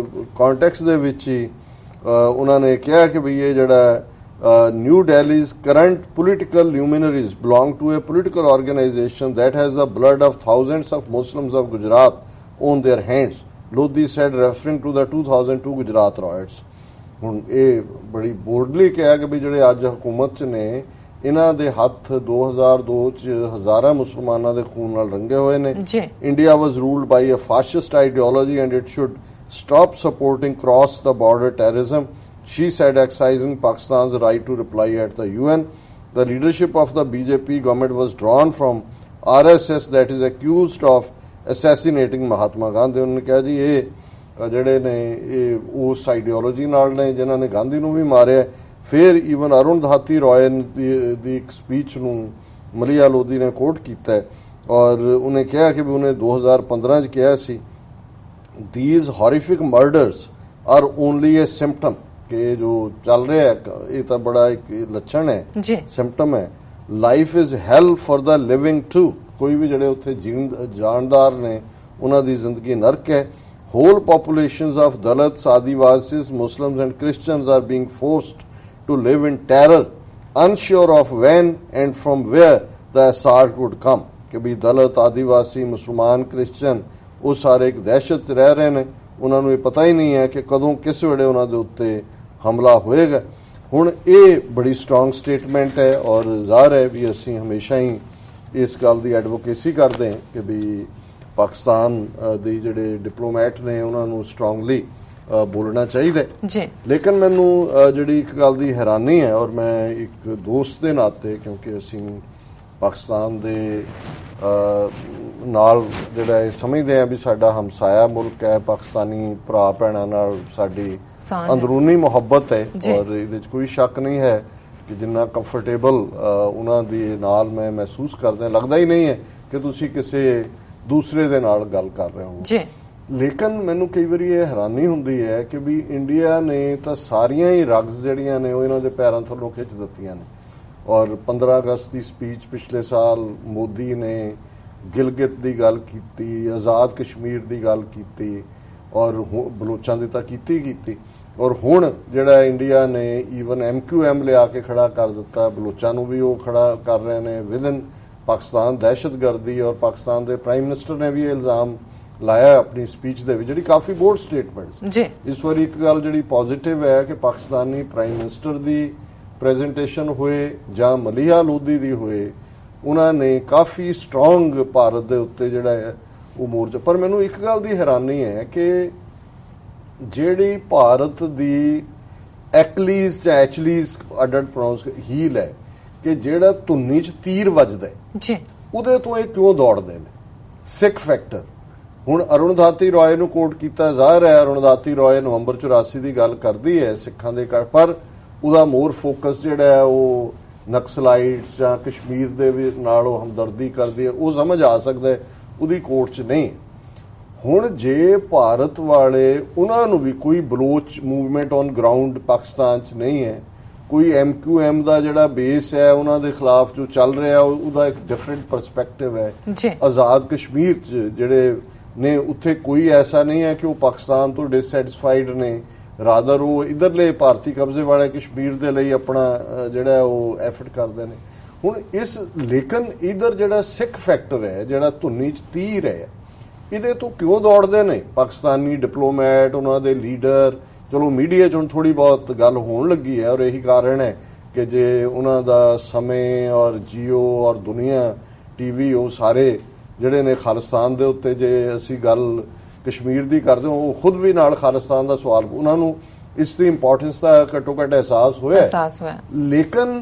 कॉन्टैक्स दे विच ही उन्होंने कहा कि भी ये जिहड़ा new दिल्ली's current political luminaries belong to a political organization that has the blood of thousands of Muslims of Gujarat on their hands, Lodhi said referring to the 2002 Gujarat riots। ਹੁਣ ਇਹ ਬੜੀ ਬੋਲਡਲੀ ਕਿਹਾ ਕਿ ਵੀ ਜਿਹੜੇ ਅੱਜ ਹਕੂਮਤ 'ਚ ਨੇ ਇਹਨਾਂ ਦੇ ਹੱਥ 2002 ਚ ਹਜ਼ਾਰਾਂ ਮੁਸਲਮਾਨਾਂ ਦੇ ਖੂਨ ਨਾਲ ਰੰਗੇ ਹੋਏ ਨੇ। India was ruled by a fascist ideology and it should stop supporting cross the border terrorism, she said, excising Pakistan's right to reply at the UN। The leadership of the BJP government was drawn from RSS that is accused of assassinating Mahatma Gandhi। उन्होंने कहा जी ये ਜਿਹੜੇ ਨੇ ਇਹ ਉਸ ideology ਨਾਲ ਨੇ ਜਿਨ੍ਹਾਂ ਨੇ ਗਾਂਧੀ ਨੂੰ ਵੀ ਮਾਰਿਆ। ਫਿਰ ਈਵਨ ਅਰੁਣ ਧਾਤੀ ਰॉय ਦੀ ਇੱਕ ਸਪੀਚ ਨੂੰ ਮਲੀਹਾ ਲੋਧੀ ਨੇ ਕੋਟ ਕੀਤਾ ਔਰ ਉਹਨੇ ਕਿਹਾ ਕਿ ਵੀ ਉਹਨੇ 2015 ਚ ਕਿਹਾ ਸੀ these horrific murders are only a symptom ਕਿ ਜੋ ਚੱਲ ਰਿਹਾ ਇਹ ਤਾਂ ਬੜਾ ਇੱਕ ਲੱਛਣ ਹੈ, ਸਿੰਪਟਮ ਹੈ। ਲਾਈਫ ਇਜ਼ ਹੈਲ ਫॉर द ਲਿਵਿੰਗ ਟੂ। ਕੋਈ ਵੀ ਜਿਹੜੇ ਉੱਥੇ ਜਾਨਦਾਰ ਨੇ ਉਹਨਾਂ ਦੀ ਜ਼ਿੰਦਗੀ ਨਰਕ ਹੈ। Whole populations of Dalits, Adivasis, Muslims and Christians are being forced to live in terror, unsure of when and from where the assault would come। कि भी दलित, आदिवासी, मुसलमान, क्रिश्चियन ਉਹ ਸਾਰੇ ਇੱਕ ਦਹਿਸ਼ਤ 'ਚ ਰਹਿ ਰਹੇ ਨੇ। ਉਹਨਾਂ ਨੂੰ ਇਹ ਪਤਾ ਹੀ ਨਹੀਂ ਹੈ ਕਿ ਕਦੋਂ ਕਿਸ ਵੇਲੇ ਉਹਨਾਂ ਦੇ ਉੱਤੇ ਹਮਲਾ ਹੋਏਗਾ। ਹੁਣ ਇਹ ਬੜੀ ਸਟਰੋਂਗ ਸਟੇਟਮੈਂਟ ਹੈ ਔਰ ਜ਼ਾਹਰ ਹੈ ਵੀ ਅਸੀਂ ਹਮੇਸ਼ਾ ਹੀ ਇਸ ਗੱਲ ਦੀ ਐਡਵੋਕੇਸੀ ਕਰਦੇ ਹਾਂ ਕਿ ਵੀ ਪਾਕਿਸਤਾਨ ਦੇ ਜਿਹੜੇ ਡਿਪਲੋਮੈਟ ਨੇ ਉਹਨਾਂ ਨੂੰ ਸਟਰੋਂਗਲੀ ਬੋਲਣਾ ਚਾਹੀਦਾ ਜੀ। ਲੇਕਿਨ ਮੈਨੂੰ ਜਿਹੜੀ ਇੱਕ ਗੱਲ ਦੀ ਹੈਰਾਨੀ ਹੈ ਔਰ ਮੈਂ ਇੱਕ ਦੋਸਤ ਦੇ ਨਾਤੇ, ਕਿਉਂਕਿ ਅਸੀਂ ਪਾਕਿਸਤਾਨ ਦੇ ਨਾਲ ਜਿਹੜਾ ਇਹ ਸਮਝਦੇ ਆ ਵੀ ਸਾਡਾ ਹਮਸਾਇਆ ਮੁਲਕ ਹੈ, ਪਾਕਿਸਤਾਨੀ ਭਰਾ ਭੈਣਾਂ ਨਾਲ ਸਾਡੀ ਅੰਦਰੂਨੀ ਮੁਹੱਬਤ ਹੈ ਔਰ ਇਹਦੇ 'ਚ ਕੋਈ ਸ਼ੱਕ ਨਹੀਂ ਹੈ ਕਿ ਜਿੰਨਾ ਕੰਫਰਟੇਬਲ ਉਹਨਾਂ ਦੇ ਨਾਲ ਮੈਂ ਮਹਿਸੂਸ ਕਰਦਾ, ਲੱਗਦਾ ਹੀ ਨਹੀਂ ਹੈ ਕਿ ਤੁਸੀਂ ਕਿਸੇ ਦੂਸਰੇ ਦੇ ਨਾਲ ਗੱਲ ਕਰ ਰਹੇ ਹੋ ਜੀ। ਲੇਕਿਨ ਮੈਨੂੰ ਕਈ ਵਾਰੀ ਇਹ ਹੈਰਾਨੀ ਹੁੰਦੀ ਹੈ ਕਿ ਵੀ ਇੰਡੀਆ ਨੇ ਤਾਂ ਸਾਰੀਆਂ ਹੀ ਰਗਜ਼ ਜਿਹੜੀਆਂ ਨੇ ਉਹ ਇਹਨਾਂ ਦੇ ਪੈਰਾਂ ਥੱਲੋਂ ਖਿੱਚ ਦਿੱਤੀਆਂ ਨੇ। ਔਰ 15 ਅਗਸਤ ਦੀ ਸਪੀਚ ਪਿਛਲੇ ਸਾਲ ਮੋਦੀ ਨੇ ਗਿਲਗਿਤ ਦੀ ਗੱਲ ਕੀਤੀ, ਆਜ਼ਾਦ ਕਸ਼ਮੀਰ ਦੀ ਗੱਲ ਕੀਤੀ ਔਰ ਬਲੋਚਾਂ ਦੀ ਤਾਂ ਕੀਤੀ ਔਰ ਹੁਣ ਜਿਹੜਾ ਇੰਡੀਆ ਨੇ ਈਵਨ MQM ਲਿਆ ਕੇ ਖੜਾ ਕਰ ਦਿੱਤਾ, ਬਲੋਚਾਂ ਨੂੰ ਵੀ ਉਹ ਖੜਾ ਕਰ ਰਹੇ ਨੇ ਵਿਦਨ ਪਾਕਿਸਤਾਨ ਦਹਿਸ਼ਤਗਰਦੀ। ਔਰ ਪਾਕਿਸਤਾਨ ਦੇ ਪ੍ਰਾਈਮ ਮਿਨਿਸਟਰ ਨੇ ਵੀ ਇਹ ਇਲਜ਼ਾਮ ਲਾਇਆ ਆਪਣੀ ਸਪੀਚ ਦੇ ਵਿੱਚ, ਜਿਹੜੀ ਕਾਫੀ ਬੋਲਡ ਸਟੇਟਮੈਂਟ ਜੀ। ਇਸ ਵਾਰੀ ਇੱਕ ਗੱਲ ਜਿਹੜੀ ਪੋਜ਼ਿਟਿਵ ਹੈ ਕਿ ਪਾਕਿਸਤਾਨੀ ਪ੍ਰਾਈਮ ਮਿਨਿਸਟਰ ਦੀ ਪ੍ਰੈਜੈਂਟੇਸ਼ਨ ਹੋਏ ਜਾਂ ਮਲੀਹਾ ਲੋਧੀ ਦੀ ਹੋਏ, ਉਹਨਾਂ ਨੇ ਕਾਫੀ ਸਟਰੋਂਗ ਭਾਰਤ ਦੇ ਉੱਤੇ ਜਿਹੜਾ ਹੈ ਉਹ ਮੋਰਚਾ। ਪਰ ਮੈਨੂੰ ਇੱਕ ਗੱਲ ਦੀ ਹੈਰਾਨੀ ਹੈ ਕਿ ਜਿਹੜੀ ਭਾਰਤ ਦੀ ਐਕਲੀਜ਼ ਜਾਂ ਐਚਲੀਜ਼ ਅਡਲਟ ਪ੍ਰੋਨਾਂਸ ਹੀਲ ਹੈ ਕਿ ਜਿਹੜਾ ਧੁੰਨੀ 'ਚ ਤੀਰ ਵੱਜਦਾ ਜੀ, ਉਹਦੇ ਤੋਂ ਇਹ ਕਿਉਂ ਦੌੜਦੇ ਨੇ? ਸਿੱਖ ਫੈਕਟਰ। ਹੁਣ ਅਰੁਣਧਾਤੀ ਰਾਏ ਨੂੰ ਕੋਟ ਕੀਤਾ, ਜ਼ਾਹਰ ਹੈ ਅਰੁਣਧਾਤੀ ਰਾਏ ਨਵੰਬਰ 84 ਦੀ ਗੱਲ ਕਰਦੀ ਹੈ ਸਿੱਖਾਂ ਦੇ ਘਰ, ਪਰ ਉਹਦਾ ਮੋਰ ਫੋਕਸ ਜਿਹੜਾ ਹੈ ਉਹ ਨਕਸਲਾਈਟਸ ਜਾਂ ਕਸ਼ਮੀਰ ਦੇ ਨਾਲ ਉਹ ਹਮਦਰਦੀ ਕਰਦੀ ਹੈ, ਉਹ ਸਮਝ ਆ ਸਕਦਾ ਹੈ, ਉਹਦੀ ਕੋਟ 'ਚ ਨਹੀਂ। ਹੁਣ ਜੇ ਭਾਰਤ ਵਾਲੇ ਉਹਨਾਂ ਨੂੰ ਵੀ ਕੋਈ Baloch movement on ground Pakistan 'ਚ ਨਹੀਂ ਹੈ, ਕੋਈ MQM ਦਾ ਜਿਹੜਾ ਬੇਸ ਹੈ ਉਹਨਾਂ ਦੇ ਖਿਲਾਫ ਜੋ ਚੱਲ ਰਿਹਾ ਉਹਦਾ ਇੱਕ ਡਿਫਰੈਂਟ ਪਰਸਪੈਕਟਿਵ ਹੈ। ਆਜ਼ਾਦ ਕਸ਼ਮੀਰ 'ਚ ਜਿਹੜੇ ਨੇ ਉੱਥੇ ਕੋਈ ਐਸਾ ਨਹੀਂ ਹੈ ਕਿ ਉਹ ਪਾਕਿਸਤਾਨ ਤੋਂ ਡਿਸਸੈਟਿਸਫਾਈਡ ਨੇ, ਰਾਦਰ ਉਹ ਇਧਰਲੇ ਭਾਰਤੀ ਕਬਜ਼ੇ ਵਾਲੇ ਕਸ਼ਮੀਰ ਦੇ ਲਈ ਆਪਣਾ ਜਿਹੜਾ ਉਹ ਐਫਰਟ ਕਰਦੇ ਨੇ। ਹੁਣ ਇਸ ਲੇਕਿਨ ਇਧਰ ਜਿਹੜਾ ਸਿੱਖ ਫੈਕਟਰ ਹੈ, ਜਿਹੜਾ ਧੁੰਨੀ 'ਚ ਤੀਰ ਹੈ, ਇਹਦੇ ਤੋਂ ਕਿਉਂ ਦੌੜਦੇ ਨੇ ਪਾਕਿਸਤਾਨੀ ਡਿਪਲੋਮੈਟ, ਉਹਨਾਂ ਦੇ ਲੀਡਰ? ਚਲੋ ਮੀਡੀਆ 'ਚ ਹੁਣ ਥੋੜੀ ਬਹੁਤ ਗੱਲ ਹੋਣ ਲੱਗੀ ਹੈ ਔਰ ਇਹੀ ਕਾਰਨ ਹੈ ਕਿ ਜੇ ਉਹਨਾਂ ਦਾ ਸਮੇਂ ਔਰ ਜੀਓ ਔਰ ਦੁਨੀਆ TV ਉਹ ਸਾਰੇ ਜਿਹੜੇ ਨੇ ਖਾਲਿਸਤਾਨ ਦੇ ਉੱਤੇ, ਜੇ ਅਸੀਂ ਗੱਲ ਕਸ਼ਮੀਰ ਦੀ ਕਰਦੇ ਹਾਂ, ਉਹ ਖੁਦ ਵੀ ਨਾਲ ਖਾਲਿਸਤਾਨ ਦਾ ਸਵਾਲ, ਉਹਨਾਂ ਨੂੰ ਇਸ ਦੀ ਇੰਪੋਰਟੈਂਸ ਦਾ ਘੱਟੋ ਘੱਟ ਅਹਿਸਾਸ ਹੋਇਆ। ਲੇਕਿਨ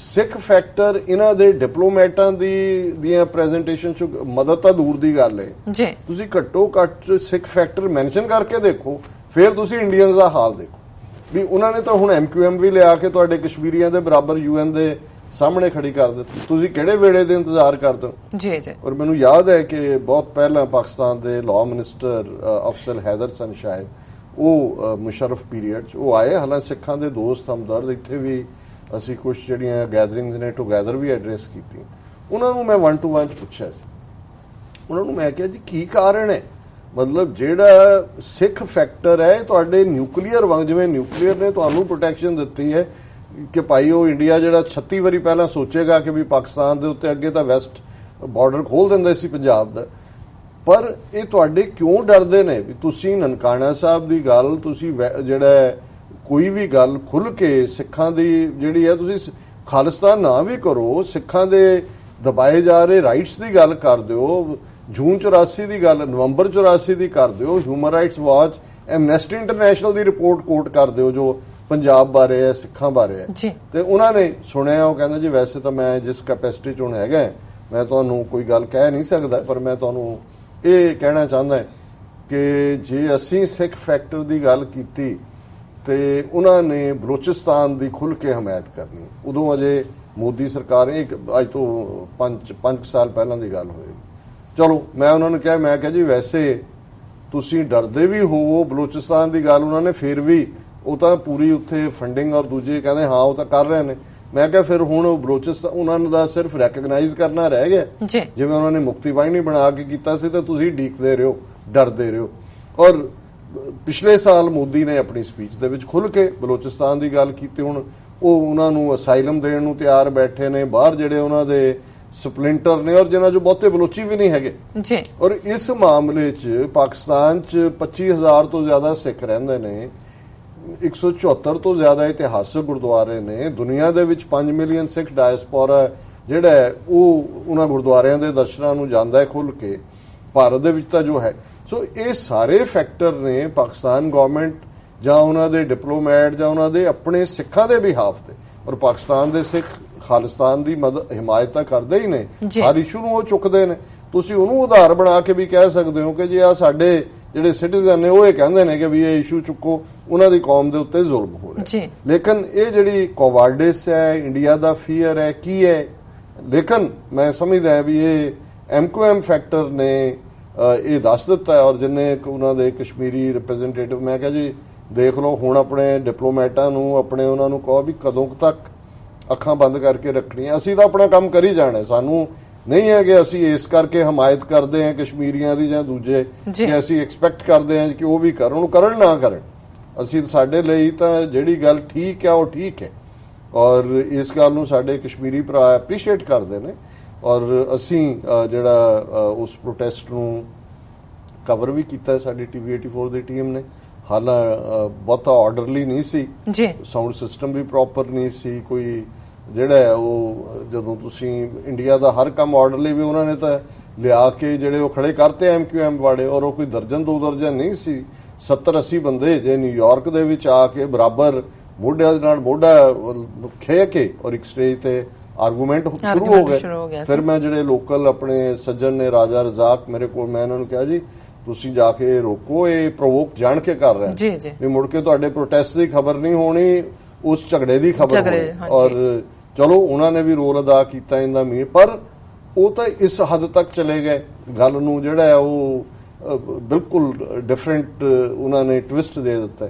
ਸਿੱਖ ਫੈਕਟਰ ਇਹਨਾਂ ਦੇ ਡਿਪਲੋਮੈਟਾਂ ਦੀਆਂ ਪ੍ਰੈਜੈਂਟੇਸ਼ਨ 'ਚ ਮਦਦ ਤਾਂ ਦੂਰ ਦੀ ਗੱਲ ਹੈ ਜੀ। ਤੁਸੀਂ ਘੱਟੋ ਘੱਟ ਸਿੱਖ ਫੈਕਟਰ ਮੈਂਸ਼ਨ ਕਰਕੇ ਦੇਖੋ, ਫਿਰ ਤੁਸੀਂ ਇੰਡੀਅਨਸ ਦਾ ਹਾਲ ਦੇਖੋ ਵੀ ਉਹਨਾਂ ਨੇ ਤਾਂ ਹੁਣ MQM ਵੀ ਲਿਆ ਕੇ ਤੁਹਾਡੇ ਕਸ਼ਮੀਰੀਆਂ ਦੇ ਬਰਾਬਰ UN ਦੇ ਸਾਹਮਣੇ ਖੜੀ ਕਰ ਦਿੱਤੀ। ਤੁਸੀਂ ਕਿਹੜੇ ਵੇਲੇ ਦੇ ਇੰਤਜ਼ਾਰ ਕਰਦੇ ਹੋ ਜੀ ਜੀ। ਔਰ ਮੈਨੂੰ ਯਾਦ ਹੈ ਕਿ ਬਹੁਤ ਪਹਿਲਾਂ ਪਾਕਿਸਤਾਨ ਦੇ ਲਾਅ ਮਿਨਿਸਟਰ ਅਫਜ਼ਲ ਹੈਦਰ ਸਨ, ਸ਼ਾਇਦ ਉਹ ਮੁਸ਼ਰਫ ਪੀਰੀਅਡ 'ਚ ਉਹ ਆਏ, ਹਾਲਾਂਕਿ ਸਿੱਖਾਂ ਦੇ ਦੋਸਤ ਹਮਦਰਦ, ਇੱਥੇ ਵੀ ਅਸੀਂ ਕੁਝ ਜਿਹੜੀਆਂ ਗੈਦਰਿੰਗਸ ਨੇ ਟੂਗੈਦਰ ਵੀ ਐਡਰੈਸ ਕੀਤੀਆਂ। ਉਹਨਾਂ ਨੂੰ ਮੈਂ 1 to 1 ਪੁੱਛਿਆ ਸੀ, ਉਹਨਾਂ ਨੂੰ ਮੈਂ ਕਿਹਾ ਜੀ ਕੀ ਕਾਰਨ ਹੈ, ਮਤਲਬ ਜਿਹੜਾ ਸਿੱਖ ਫੈਕਟਰ ਹੈ ਤੁਹਾਡੇ ਨਿਊਕਲੀਅਰ ਵਾਂਗ, ਜਿਵੇਂ ਨਿਊਕਲੀਅਰ ਨੇ ਤੁਹਾਨੂੰ ਪ੍ਰੋਟੈਕਸ਼ਨ ਦਿੱਤੀ ਹੈ ਕਿ ਭਾਈ ਉਹ ਇੰਡੀਆ ਜਿਹੜਾ 36 ਵਾਰੀ ਪਹਿਲਾਂ ਸੋਚੇਗਾ ਕਿ ਵੀ ਪਾਕਿਸਤਾਨ ਦੇ ਉੱਤੇ, ਅੱਗੇ ਤਾਂ ਵੈਸਟ ਬਾਰਡਰ ਖੋਲ ਦਿੰਦੇ ਸੀ ਪੰਜਾਬ ਦਾ, ਪਰ ਇਹ ਤੁਹਾਡੇ ਕਿਉਂ ਡਰਦੇ ਨੇ ਵੀ ਤੁਸੀਂ ਨਨਕਾਣਾ ਸਾਹਿਬ ਦੀ ਗੱਲ, ਤੁਸੀਂ ਜਿਹੜਾ ਕੋਈ ਵੀ ਗੱਲ ਖੁੱਲ ਕੇ ਸਿੱਖਾਂ ਦੀ ਜਿਹੜੀ ਹੈ, ਤੁਸੀਂ ਖਾਲਿਸਤਾਨ ਨਾ ਵੀ ਕਰੋ, ਸਿੱਖਾਂ ਦੇ ਦਬਾਏ ਜਾ ਰਹੇ ਰਾਈਟਸ ਦੀ ਗੱਲ ਕਰ ਦਿਓ, ਜੂਨ 84 ਦੀ ਗੱਲ, ਨਵੰਬਰ 84 ਦੀ ਕਰ ਦਿਓ, human rights watch, Amnesty international ਦੀ ਰਿਪੋਰਟ ਕੋਟ ਕਰ ਦਿਓ ਜੋ ਪੰਜਾਬ ਬਾਰੇ ਹੈ, ਸਿੱਖਾਂ ਬਾਰੇ ਹੈ। ਤੇ ਉਹਨਾਂ ਨੇ ਸੁਣਿਆ, ਉਹ ਕਹਿੰਦਾ ਜੀ ਵੈਸੇ ਤਾਂ ਮੈਂ ਜਿਸ ਕੈਪੈਸਿਟੀ 'ਚ ਹੁਣ ਹੈਗਾ ਮੈਂ ਤੁਹਾਨੂੰ ਕੋਈ ਗੱਲ ਕਹਿ ਨਹੀਂ ਸਕਦਾ, ਪਰ ਮੈਂ ਤੁਹਾਨੂੰ ਇਹ ਕਹਿਣਾ ਚਾਹੁੰਦਾ ਕਿ ਜੇ ਅਸੀਂ ਸਿੱਖ ਫੈਕਟਰ ਦੀ ਗੱਲ ਕੀਤੀ ਤੇ ਉਹਨਾਂ ਨੇ ਬਲੋਚਿਸਤਾਨ ਦੀ ਖੁੱਲ੍ਹ ਕੇ ਹਮਾਇਤ ਕਰਨੀ। ਉਦੋਂ ਅਜੇ ਮੋਦੀ ਸਰਕਾਰ, ਅੱਜ ਤੋਂ 5 ਸਾਲ ਪਹਿਲਾਂ ਦੀ ਗੱਲ ਹੋਈ। ਚਲੋ ਮੈਂ ਉਹਨਾਂ ਨੂੰ ਕਿਹਾ, ਮੈਂ ਕਿਹਾ ਜੀ ਵੈਸੇ ਤੁਸੀਂ ਡਰਦੇ ਵੀ ਹੋ ਬਲੋਚਿਸਤਾਨ ਦੀ ਗੱਲ, ਉਹਨਾਂ ਨੇ ਫਿਰ ਵੀ ਉਹ ਤਾਂ ਪੂਰੀ ਉੱਥੇ ਫੰਡਿੰਗ ਔਰ ਦੂਜੇ ਕਹਿੰਦੇ ਹਾਂ ਉਹ ਤਾਂ ਕਰ ਰਹੇ ਨੇ। ਮੈਂ ਕਿਹਾ ਫਿਰ ਹੁਣ ਬਲੋਚਿਸਤਾਨ ਉਹਨਾਂ ਦਾ ਸਿਰਫ ਰੈਕਗਨਾਈਜ਼ ਕਰਨਾ ਰਹਿ ਗਿਆ, ਜਿਵੇਂ ਉਹਨਾਂ ਨੇ ਮੁਕਤੀ ਬਾਹਿਨੀ ਬਣਾ ਕੇ ਕੀਤਾ ਸੀ, ਤਾਂ ਤੁਸੀਂ ਡੀਕਦੇ ਰਹੋ, ਡਰਦੇ ਰਹੋ। ਔਰ ਪਿਛਲੇ ਸਾਲ ਮੋਦੀ ਨੇ ਆਪਣੀ ਸਪੀਚ ਦੇ ਵਿੱਚ ਖੁੱਲ੍ਹ ਕੇ ਬਲੋਚਿਸਤਾਨ ਦੀ ਗੱਲ ਕੀਤੀ। ਹੁਣ ਉਹ ਉਹਨਾਂ ਨੂੰ ਅਸਾਈਲਮ ਦੇਣ ਨੂੰ ਤਿਆਰ ਬੈਠੇ ਨੇ, ਬਾਹਰ ਜਿਹੜੇ ਉਹਨਾਂ ਦੇ ਸਪਲਿੰਟਰ ਨੇ ਔਰ ਜਿਨ੍ਹਾਂ 'ਚੋਂ ਬਹੁਤੇ ਬਲੋਚੀ ਵੀ ਨਹੀਂ ਹੈਗੇ ਜੀ। ਔਰ ਇਸ ਮਾਮਲੇ 'ਚ ਪਾਕਿਸਤਾਨ 'ਚ 25,000 ਤੋਂ ਜ਼ਿਆਦਾ ਸਿੱਖ ਰਹਿੰਦੇ ਨੇ, 174 ਤੋਂ ਜ਼ਿਆਦਾ ਇਤਿਹਾਸਕ ਗੁਰਦੁਆਰੇ ਨੇ, ਦੁਨੀਆ ਦੇ ਵਿੱਚ 5 ਮਿਲੀਅਨ ਸਿੱਖ ਡਾਇਸਪੋਰਾ ਜਿਹੜਾ ਹੈ ਉਹ ਉਹਨਾਂ ਗੁਰਦੁਆਰਿਆਂ ਦੇ ਦਰਸ਼ਨਾਂ ਨੂੰ ਜਾਂਦਾ ਹੈ ਖੁੱਲ੍ਹ ਕੇ, ਭਾਰਤ ਦੇ ਵਿੱਚ ਤਾਂ ਜੋ ਹੈ। ਸੋ ਇਹ ਸਾਰੇ ਫੈਕਟਰ ਨੇ ਪਾਕਿਸਤਾਨ ਗਵਰਨਮੈਂਟ ਜਾਂ ਉਹਨਾਂ ਦੇ ਡਿਪਲੋਮੈਟ ਜਾਂ ਉਹਨਾਂ ਦੇ ਆਪਣੇ ਸਿੱਖਾਂ ਦੇ ਬਿਹਾਫ ਤੇ, ਔਰ ਪਾਕਿਸਤਾਨ ਦੇ ਸਿੱਖ ਖਾਲਿਸਤਾਨ ਦੀ ਹਿਮਾਇਤ ਤਾਂ ਕਰਦੇ ਹੀ ਨੇ, ਹਰ ਇਸ਼ੂ ਨੂੰ ਉਹ ਚੁੱਕਦੇ ਨੇ। ਤੁਸੀਂ ਉਹਨੂੰ ਉਦਾਹਰ ਬਣਾ ਕੇ ਵੀ ਕਹਿ ਸਕਦੇ ਹੋ ਕਿ ਜੇ ਆ ਸਾਡੇ ਜਿਹੜੇ ਸਿਟੀਜ਼ਨ ਨੇ ਉਹ ਇਹ ਕਹਿੰਦੇ ਨੇ ਕਿ ਵੀ ਇਹ ਇਸ਼ੂ ਚੁੱਕੋ, ਉਹਨਾਂ ਦੀ ਕੌਮ ਦੇ ਉੱਤੇ ਜ਼ੁਲਮ ਹੋ ਰਿਹਾ। ਲੇਕਿਨ ਇਹ ਜਿਹੜੀ ਕੋਵਾਰਡਿਸ ਹੈ, ਇੰਡੀਆ ਦਾ ਫੀਅਰ ਹੈ, ਕੀ ਹੈ? ਲੇਕਿਨ ਮੈਂ ਸਮਝਦਾ ਵੀ ਇਹ MQM ਫੈਕਟਰ ਨੇ ਇਹ ਦੱਸ ਦਿੱਤਾ ਹੈ। ਔਰ ਜਿੰਨੇ ਉਹਨਾਂ ਦੇ ਕਸ਼ਮੀਰੀ ਰਿਪਰੈਜ਼ੈਂਟੇਟਿਵ, ਮੈਂ ਕਿਹਾ ਜੀ ਦੇਖ ਲਓ ਹੁਣ ਆਪਣੇ ਡਿਪਲੋਮੈਟਾਂ ਨੂੰ, ਆਪਣੇ ਉਹਨਾਂ ਨੂੰ ਕਹੋ ਵੀ ਕਦੋਂ ਤੱਕ ਅੱਖਾਂ ਬੰਦ ਕਰਕੇ ਰੱਖਣੀਆਂ। ਅਸੀਂ ਤਾਂ ਆਪਣਾ ਕੰਮ ਕਰੀ ਜਾਣਾ, ਸਾਨੂੰ ਨਹੀਂ ਹੈ ਕਿ ਅਸੀਂ ਇਸ ਕਰਕੇ ਹਮਾਇਤ ਕਰਦੇ ਹਾਂ ਕਸ਼ਮੀਰੀਆਂ ਦੀ ਜਾਂ ਦੂਜੇ ਕਿ ਅਸੀਂ ਐਕਸਪੈਕਟ ਕਰਦੇ ਹਾਂ ਕਿ ਉਹ ਵੀ ਕਰਨ, ਉਹ ਕਰਨ ਨਾ ਕਰਨ। ਅਸੀਂ ਸਾਡੇ ਲਈ ਤਾਂ ਜਿਹੜੀ ਗੱਲ ਠੀਕ ਹੈ ਉਹ ਠੀਕ ਹੈ, ਔਰ ਇਸ ਗੱਲ ਨੂੰ ਸਾਡੇ ਕਸ਼ਮੀਰੀ ਭਰਾ ਐਪਰੀਸ਼ੀਏਟ ਕਰਦੇ ਨੇ। ਔਰ ਅਸੀਂ ਜਿਹੜਾ ਉਸ ਪ੍ਰੋਟੈਸਟ ਨੂੰ ਕਵਰ ਵੀ ਕੀਤਾ ਸਾਡੀ TV 84 ਦੀ ਟੀਮ ਨੇ। ਹਾਲਾਂ ਬਹੁਤਾ ਆਰਡਰਲੀ ਨਹੀਂ ਸੀ, ਸਾਊਂਡ ਸਿਸਟਮ ਵੀ ਪ੍ਰੋਪਰ ਨਹੀਂ ਸੀ, ਕੋਈ ਜਿਹੜਾ ਹੈ ਉਹ ਜਦੋਂ ਤੁਸੀਂ ਇੰਡੀਆ ਦਾ ਹਰ ਕੰਮ ਆਰਡਰਲੀ ਵੀ ਉਹਨਾਂ ਨੇ ਤਾਂ ਲਿਆ ਕੇ ਜਿਹੜੇ ਉਹ ਖੜੇ ਕਰਤੇ MQM ਵਾਲੇ, ਔਰ ਉਹ ਕੋਈ ਦਰਜਨ 2 ਦਰਜਨ ਨਹੀਂ ਸੀ, 70-80 ਬੰਦੇ ਜੇ ਨਿਊਯਾਰਕ ਦੇ ਵਿੱਚ ਆ ਕੇ ਬਰਾਬਰ ਮੋਢਿਆਂ ਦੇ ਨਾਲ ਮੋਢਾ ਖੇ ਕੇ ਔਰ ਇੱਕ ਸਟੇਜ ਤੇ ਆਰਗੂਮੈਂਟ ਸ਼ੁਰੂ ਹੋ ਗਏ। ਫਿਰ ਮੈਂ ਜਿਹੜੇ ਲੋਕਲ ਆਪਣੇ ਸੱਜਣ ਨੇ, ਰਾਜਾ ਰਜ਼ਾਕ ਮੇਰੇ ਕੋਲ, ਮੈਂ ਇਹਨਾਂ ਨੂੰ ਕਿਹਾ ਜੀ ਤੁਸੀਂ ਜਾ ਕੇ ਰੋਕੋ, ਇਹ ਪ੍ਰੋਵੋਕ ਜਾਣ ਕੇ ਕਰ ਰਹੇ ਵੀ ਮੁੜ ਕੇ ਤੁਹਾਡੇ ਪ੍ਰੋਟੈਸਟ ਦੀ ਖਬਰ ਨਹੀਂ ਹੋਣੀ, ਉਸ ਝਗੜੇ ਦੀ ਖਬਰ ਹੋਣੀ। ਔਰ ਚਲੋ ਉਹਨਾਂ ਨੇ ਵੀ ਰੋਲ ਅਦਾ ਕੀਤਾ ਇਹਦਾ ਮੀਨ, ਪਰ ਉਹ ਤਾਂ ਇਸ ਹੱਦ ਤੱਕ ਚਲੇ ਗਏ ਗੱਲ ਨੂੰ ਜਿਹੜਾ ਹੈ ਉਹ ਬਿਲਕੁਲ ਡਿਫਰੈਂਟ ਉਹਨਾਂ ਨੇ ਟਵਿਸਟ ਦੇ ਦਿੱਤਾ।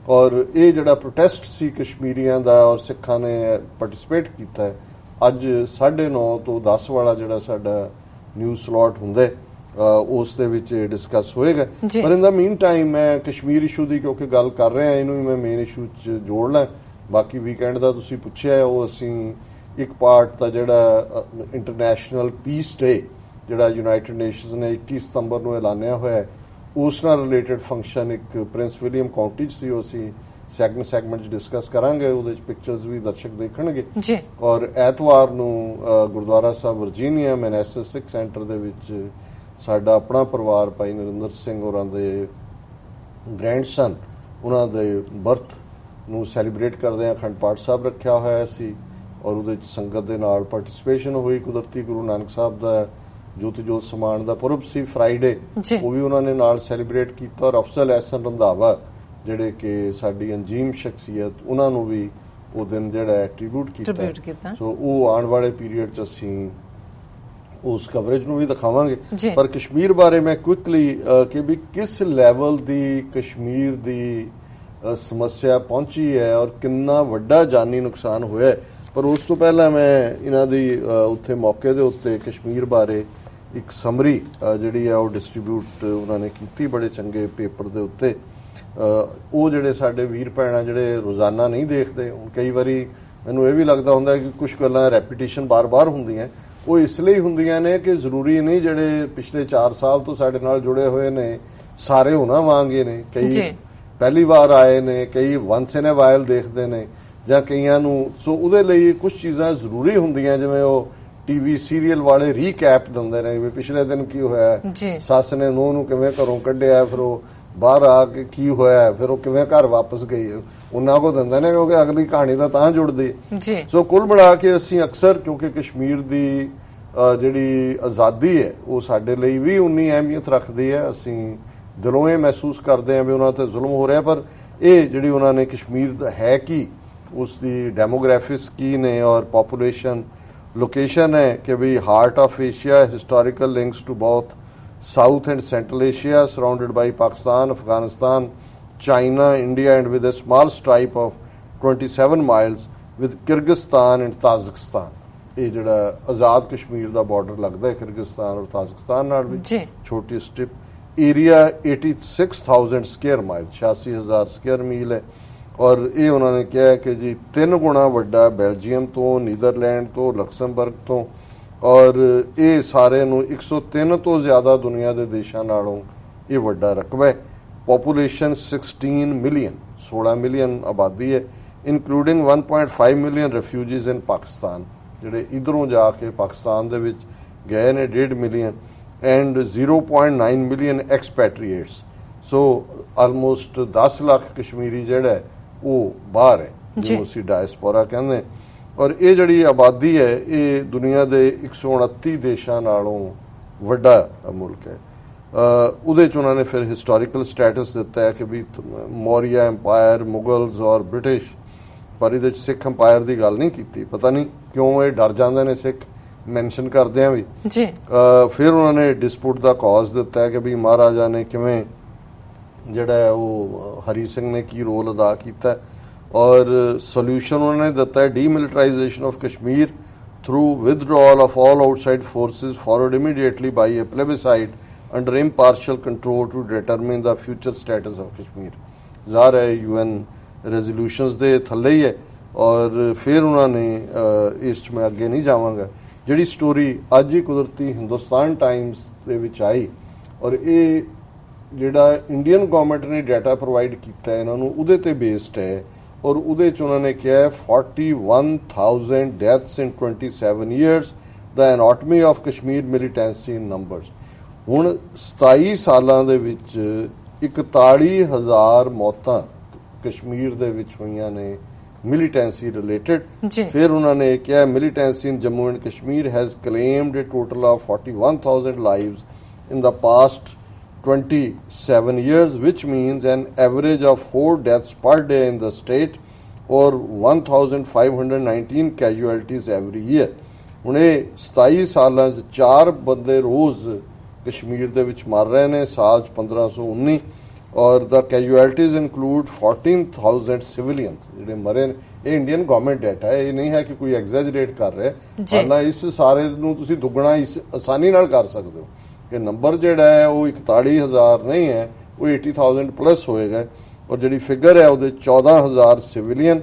ਔਰ ਇਹ ਜਿਹੜਾ ਪ੍ਰੋਟੈਸਟ ਸੀ ਕਸ਼ਮੀਰੀਆਂ ਦਾ ਔਰ ਸਿੱਖਾਂ ਨੇ ਪਾਰਟਿਸਿਪੇਟ ਕੀਤਾ ਹੈ, ਅੱਜ 9:30 ਤੋਂ 10 ਵਾਲਾ ਜਿਹੜਾ ਸਾਡਾ ਨਿਊਜ਼ ਸਲੌਟ ਹੁੰਦਾ ਉਸ ਦੇ ਵਿੱਚ ਡਿਸਕਸ ਹੋਏਗਾ। ਪਰ ਇਨ ਦਾ ਮੀਨ ਟਾਈਮ ਮੈਂ ਕਸ਼ਮੀਰ ਇਸ਼ੂ ਦੀ ਕਿਉਂਕਿ ਗੱਲ ਕਰ ਰਿਹਾ, ਇਹਨੂੰ ਵੀ ਮੈਂ ਮੇਨ ਇਸ਼ੂ 'ਚ ਜੋੜ ਲਾਂ। ਬਾਕੀ ਵੀਕਐਂਡ ਦਾ ਤੁਸੀਂ ਪੁੱਛਿਆ, ਉਹ ਅਸੀਂ ਇੱਕ ਪਾਰਟ ਦਾ ਜਿਹੜਾ ਇੰਟਰਨੈਸ਼ਨਲ ਪੀਸ ਡੇ ਜਿਹੜਾ ਯੂਨਾਈਟਿਡ ਨੇਸ਼ਨਸ ਨੇ 21 ਸਤੰਬਰ ਨੂੰ ਐਲਾਨਿਆ ਹੋਇਆ, ਉਸ ਨਾਲ ਰਿਲੇਟਡ ਫੰਕਸ਼ਨ ਇੱਕ ਪ੍ਰਿੰਸ ਵਿਲੀਅਮ ਕਾਉਂਟੀ 'ਚ ਸੀ, ਉਹ ਅਸੀਂ ਸੈਗਮੈਂਟ 'ਚ ਡਿਸਕਸ ਕਰਾਂਗੇ। ਉਹਦੇ 'ਚ ਪਿਕਚਰਸ ਵੀ ਦਰਸ਼ਕ ਦੇਖਣਗੇ। ਔਰ ਐਤਵਾਰ ਨੂੰ ਗੁਰਦੁਆਰਾ ਸਾਹਿਬ ਵਰਜੀਨੀਆ ਮੈਨੈਸਸ ਸਿੱਖ ਸੈਂਟਰ ਦੇ ਵਿੱਚ ਸਾਡਾ ਆਪਣਾ ਪਰਿਵਾਰ ਭਾਈ ਨਰਿੰਦਰ ਸਿੰਘ ਹੋਰਾਂ ਦੇ ਗ੍ਰੈਂਡਸਨ, ਉਹਨਾਂ ਦੇ ਬਰਥ ਨੂੰ ਸੈਲੀਬ੍ਰੇਟ ਕਰਦੇ ਆ ਅਖੰਡ ਪਾਠ ਸਾਹਿਬ ਰੱਖਿਆ ਹੋਇਆ ਸੀ, ਔਰ ਉਹਦੇ 'ਚ ਸੰਗਤ ਦੇ ਨਾਲ ਪਾਰਟਿਸਿਪੇਸ਼ਨ ਹੋਈ। ਕੁਦਰਤੀ ਗੁਰੂ ਨਾਨਕ ਸਾਹਿਬ ਦਾ ਜੋਤ ਸਮਾਨ ਦਾ ਪੁਰਬ ਸੀ ਫਰਾਈਡੇ, ਉਹ ਵੀ ਉਹਨਾਂ ਨੇ ਨਾਲ ਸੈਲੀਬ੍ਰੇਟ ਕੀਤਾ। ਔਰ ਅਫਜ਼ਲ ਅਹਿਸਨ ਰੰਧਾਵਾ ਜਿਹੜੇ ਕਿ ਸਾਡੀ ਅੰਜੀਮ ਸ਼ਖਸੀਅਤ, ਉਹਨਾਂ ਨੂੰ ਵੀ ਉਹ ਦਿਨ ਜਿਹੜਾ ਟ੍ਰਿਬਿਊਟ ਕੀਤਾ। ਸੋ ਉਹ ਆਉਣ ਵਾਲੇ ਪੀਰੀਅਡ 'ਚ ਅਸੀਂ ਉਸ ਕਵਰੇਜ ਨੂੰ ਵੀ ਦਿਖਾਵਾਂਗੇ। ਪਰ ਕਸ਼ਮੀਰ ਬਾਰੇ ਮੈਂ ਕੁਇਕਲੀ ਕਿ ਵੀ ਕਿਸ ਲੈਵਲ ਦੀ ਕਸ਼ਮੀਰ ਦੀ ਸਮੱਸਿਆ ਪਹੁੰਚੀ ਹੈ ਔਰ ਕਿੰਨਾ ਵੱਡਾ ਜਾਨੀ ਨੁਕਸਾਨ ਹੋਇਆ। ਪਰ ਉਸ ਤੋਂ ਪਹਿਲਾਂ ਮੈਂ ਇਹਨਾਂ ਦੀ ਉੱਥੇ ਮੌਕੇ ਦੇ ਉੱਤੇ ਕਸ਼ਮੀਰ ਬਾਰੇ ਇੱਕ ਸਮਰੀ ਜਿਹੜੀ ਹੈ ਉਹ ਡਿਸਟ੍ਰੀਬਿਊਟ ਉਹਨਾਂ ਨੇ ਕੀਤੀ ਬੜੇ ਚੰਗੇ ਪੇਪਰ ਦੇ ਉੱਤੇ। ਉਹ ਜਿਹੜੇ ਸਾਡੇ ਵੀਰ ਭੈਣਾਂ ਜਿਹੜੇ ਰੋਜ਼ਾਨਾ ਨਹੀਂ ਦੇਖਦੇ, ਹੁਣ ਕਈ ਵਾਰੀ ਮੈਨੂੰ ਇਹ ਵੀ ਲੱਗਦਾ ਹੁੰਦਾ ਕਿ ਕੁਝ ਗੱਲਾਂ ਰੈਪੀਟੀਸ਼ਨ ਬਾਰ-ਬਾਰ ਹੁੰਦੀਆਂ, ਉਹ ਇਸ ਲਈ ਹੁੰਦੀਆਂ ਨੇ ਕਿ ਜ਼ਰੂਰੀ ਨਹੀਂ ਜਿਹੜੇ ਪਿਛਲੇ 4 ਸਾਲ ਤੋਂ ਸਾਡੇ ਨਾਲ ਜੁੜੇ ਹੋਏ ਨੇ ਸਾਰੇ ਉਹਨਾਂ ਵਾਂਗੇ ਨੇ, ਕਈ ਪਹਿਲੀ ਵਾਰ ਆਏ ਨੇ, ਕਈ ਵਨਸ ਇਨ ਅ ਵਾਈਲ ਦੇਖਦੇ ਨੇ ਜਾਂ ਕਈਆਂ ਨੂੰ। ਸੋ ਉਹਦੇ ਲਈ ਕੁਝ ਚੀਜ਼ਾਂ ਜ਼ਰੂਰੀ ਹੁੰਦੀਆਂ, ਜਿਵੇਂ ਉਹ TV ਸੀਰੀਅਲ ਵਾਲੇ ਰੀਕੈਪ ਦਿੰਦੇ ਨੇ ਵੀ ਪਿਛਲੇ ਦਿਨ ਕੀ ਹੋਇਆ, ਸੱਸ ਨੇ ਨੂੰਹ ਨੂੰ ਕਿਵੇਂ ਘਰੋਂ ਕੱਢਿਆ, ਫਿਰ ਉਹ ਬਾਹਰ ਆ ਕੇ ਕੀ ਹੋਇਆ, ਫਿਰ ਉਹ ਕਿਵੇਂ ਘਰ ਵਾਪਸ ਗਈ, ਉਹਨਾਂ ਕੋ ਦਿੰਦੇ ਨੇ ਕਿਉਂਕਿ ਅਗਲੀ ਕਹਾਣੀ ਤਾਂ ਜੁੜਦੀ। ਸੋ ਕੁੱਲ ਮਿਲਾ ਕੇ ਅਸੀਂ ਅਕਸਰ ਕਿਉਂਕਿ ਕਸ਼ਮੀਰ ਦੀ ਜਿਹੜੀ ਆਜ਼ਾਦੀ ਹੈ ਉਹ ਸਾਡੇ ਲਈ ਵੀ ਉਨੀ ਅਹਿਮੀਅਤ ਰੱਖਦੀ ਹੈ, ਅਸੀਂ ਦਿਲੋਂ ਇਹ ਮਹਿਸੂਸ ਕਰਦੇ ਹਾਂ ਵੀ ਉਹਨਾਂ ਤੇ ਜ਼ੁਲਮ ਹੋ ਰਿਹਾ। ਪਰ ਇਹ ਜਿਹੜੀ ਉਹਨਾਂ ਨੇ ਕਸ਼ਮੀਰ ਦਾ ਹੈ ਕਿ ਉਸ ਦੀ ਡੈਮੋਗ੍ਰਾਫਿਕਸ ਕੀ ਨੇ ਔਰ ਪੋਪੂਲੇਸ਼ਨ ਲੋਕੇਸ਼ਨ ਹੈ ਕਿ ਵੀ heart of Asia, historical links to both South and Central Asia, surrounded by Pakistan, Afghanistan, China, India, and with a small stripe of 27 miles with Kyrgyzstan and Tajikistan. ਇਹ ਜਿਹੜਾ ਆਜ਼ਾਦ ਕਸ਼ਮੀਰ ਦਾ ਬਾਰਡਰ ਲੱਗਦਾ ਹੈ Kyrgyzstan ਔਰ Tajikistan ਨਾਲ ਵੀ, ਛੋਟੀ strip area 86,000 square mile, 86,000 square mile ਹੈ। ਔਰ ਇਹ ਉਹਨਾਂ ਨੇ ਕਿਹਾ ਕਿ ਜੀ 3 ਗੁਣਾ ਵੱਡਾ ਬੈਲਜੀਅਮ ਤੋਂ, ਨੀਦਰਲੈਂਡ ਤੋਂ, ਲਕਸਮਬਰਗ ਤੋਂ ਔਰ ਇਹ ਸਾਰੇ ਨੂੰ 103 ਤੋਂ ਜ਼ਿਆਦਾ ਦੁਨੀਆ ਦੇ ਦੇਸ਼ਾਂ ਨਾਲੋਂ ਇਹ ਵੱਡਾ ਰਕਬਾ ਹੈ। ਪੋਪੂਲੇਸ਼ਨ 16 ਮਿਲੀਅਨ ਆਬਾਦੀ ਹੈ, ਇਨਕਲੂਡਿੰਗ 1.5 ਮਿਲੀਅਨ ਰਿਫਿਊਜੀਜ਼ ਇਨ ਪਾਕਿਸਤਾਨ, ਜਿਹੜੇ ਇਧਰੋਂ ਜਾ ਕੇ ਪਾਕਿਸਤਾਨ ਦੇ ਵਿੱਚ ਗਏ ਨੇ 1.5 million, and 0.9 million expatriates. So almost 10 lakh Kashmiri ਜਿਹੜਾ ਉਹ ਬਾਹਰ ਹੈ, ਜਿਹਨੂੰ ਅਸੀਂ ਡਾਇਸਪੋਰਾ ਕਹਿੰਦੇ। ਔਰ ਇਹ ਜਿਹੜੀ ਆਬਾਦੀ ਹੈ ਇਹ ਦੁਨੀਆ ਦੇ 129 ਦੇਸ਼ਾਂ ਨਾਲੋਂ ਵੱਡਾ ਮੁਲਕ ਹੈ। ਉਹਦੇ ਚ ਉਹਨਾਂ ਨੇ ਫਿਰ ਹਿਸਟੋਰੀਕਲ ਸਟੇਟਸ ਦਿੱਤਾ ਹੈ ਕਿ ਵੀ ਮੌਰੀਆ ਐਮਪਾਇਰ, ਮੁਗਲਸ ਔਰ ਬ੍ਰਿਟਿਸ਼, ਪਰ ਇਹਦੇ ਚ ਸਿੱਖ ਐਮਪਾਇਰ ਦੀ ਗੱਲ ਨਹੀਂ ਕੀਤੀ। ਪਤਾ ਨਹੀਂ ਕਿਉਂ ਇਹ ਡਰ ਜਾਂਦੇ ਨੇ ਸਿੱਖ ਮੈਂਸ਼ਨ ਕਰਦਿਆਂ ਵੀ ਜੀ। ਫਿਰ ਉਹਨਾਂ ਨੇ ਡਿਸਪਿਊਟ ਦਾ ਕਾਜ਼ ਦਿੱਤਾ ਹੈ ਕਿ ਵੀ ਮਹਾਰਾਜਾ ਨੇ ਕਿਵੇਂ ਜਿਹੜਾ ਉਹ ਹਰੀ ਸਿੰਘ ਨੇ ਕੀ ਰੋਲ ਅਦਾ ਕੀਤਾ, ਔਰ ਸੋਲੂਸ਼ਨ ਉਹਨਾਂ ਨੇ ਦਿੱਤਾ ਹੈ demilitarization of Kashmir through withdrawal of all outside forces followed immediately by a plebiscite under impartial control to determine the future status of Kashmir. ਜ਼ਾਹਰ ਹੈ UN ਰੈਜ਼ੋਲੂਸ਼ਨਸ ਦੇ ਥੱਲੇ ਹੀ ਹੈ। ਔਰ ਫਿਰ ਉਹਨਾਂ ਨੇ ਇਸ 'ਚ ਮੈਂ ਅੱਗੇ ਨਹੀਂ ਜਾਵਾਂਗਾ, ਜਿਹੜੀ ਸਟੋਰੀ ਅੱਜ ਹੀ ਕੁਦਰਤੀ ਹਿੰਦੁਸਤਾਨ ਟਾਈਮਸ ਦੇ ਵਿੱਚ ਆਈ, ਔਰ ਇਹ ਜਿਹੜਾ ਇੰਡੀਅਨ ਗਵਰਨਮੈਂਟ ਨੇ ਡਾਟਾ ਪ੍ਰੋਵਾਈਡ ਕੀਤਾ ਇਹਨਾਂ ਨੂੰ ਉਹਦੇ ਤੇ ਬੇਸਡ ਹੈ। ਔਰ ਉਹਦੇ 'ਚ ਉਹਨਾਂ ਨੇ ਕਿਹਾ 41,000 deaths in 27 years, the anatomy of Kashmir militancy in numbers. ਹੁਣ 27 ਸਾਲਾਂ ਦੇ ਵਿੱਚ 41,000 ਮੌਤਾਂ ਕਸ਼ਮੀਰ ਦੇ ਵਿੱਚ ਹੋਈਆਂ ਨੇ ਮਿਲੀਟੈਂਸੀ ਰਿਲੇਟਡ। ਫਿਰ ਉਹਨਾਂ ਨੇ ਕਿਹਾ militancy in Jammu and Kashmir has claimed a total of 41,000 lives in the past 27 years, which means an average of 4 deaths per day in the state or 1,519 casualties every year। ਹੁਣ ਇਹ 27 ਸਾਲਾਂ 'ਚ 4 ਬੰਦੇ ਰੋਜ਼ ਕਸ਼ਮੀਰ ਦੇ ਵਿੱਚ ਮਰ ਰਹੇ ਨੇ, ਸਾਲ 'ਚ 1519, ਔਰ ਦਾ ਕੈਜੂਅਲਟੀਜ਼ ਇਨਕਲੂਡ 14,000 ਸਿਵਿਲੀਅਨ ਜਿਹੜੇ ਮਰੇ ਨੇ। ਇਹ ਇੰਡੀਅਨ ਗਵਰਨਮੈਂਟ ਡਾਟਾ ਹੈ, ਇਹ ਨਹੀਂ ਹੈ ਕਿ ਕੋਈ ਐਗਜ਼ੈਜਰੇਟ ਕਰ ਰਿਹਾ। ਹਾਲਾਂ ਇਸ ਸਾਰੇ ਨੂੰ ਤੁਸੀਂ ਦੁੱਗਣਾ ਇਸ ਆਸਾਨੀ ਨਾਲ ਕਰ ਸਕਦੇ ਹੋ ਕਿ ਨੰਬਰ ਜਿਹੜਾ ਹੈ ਉਹ 41,000 ਨਹੀਂ ਹੈ, ਉਹ 80,000 ਪਲੱਸ ਹੋਏਗਾ। ਔਰ ਜਿਹੜੀ ਫਿਗਰ ਹੈ ਉਹਦੇ 14,000 ਸਿਵਿਲੀਅਨ,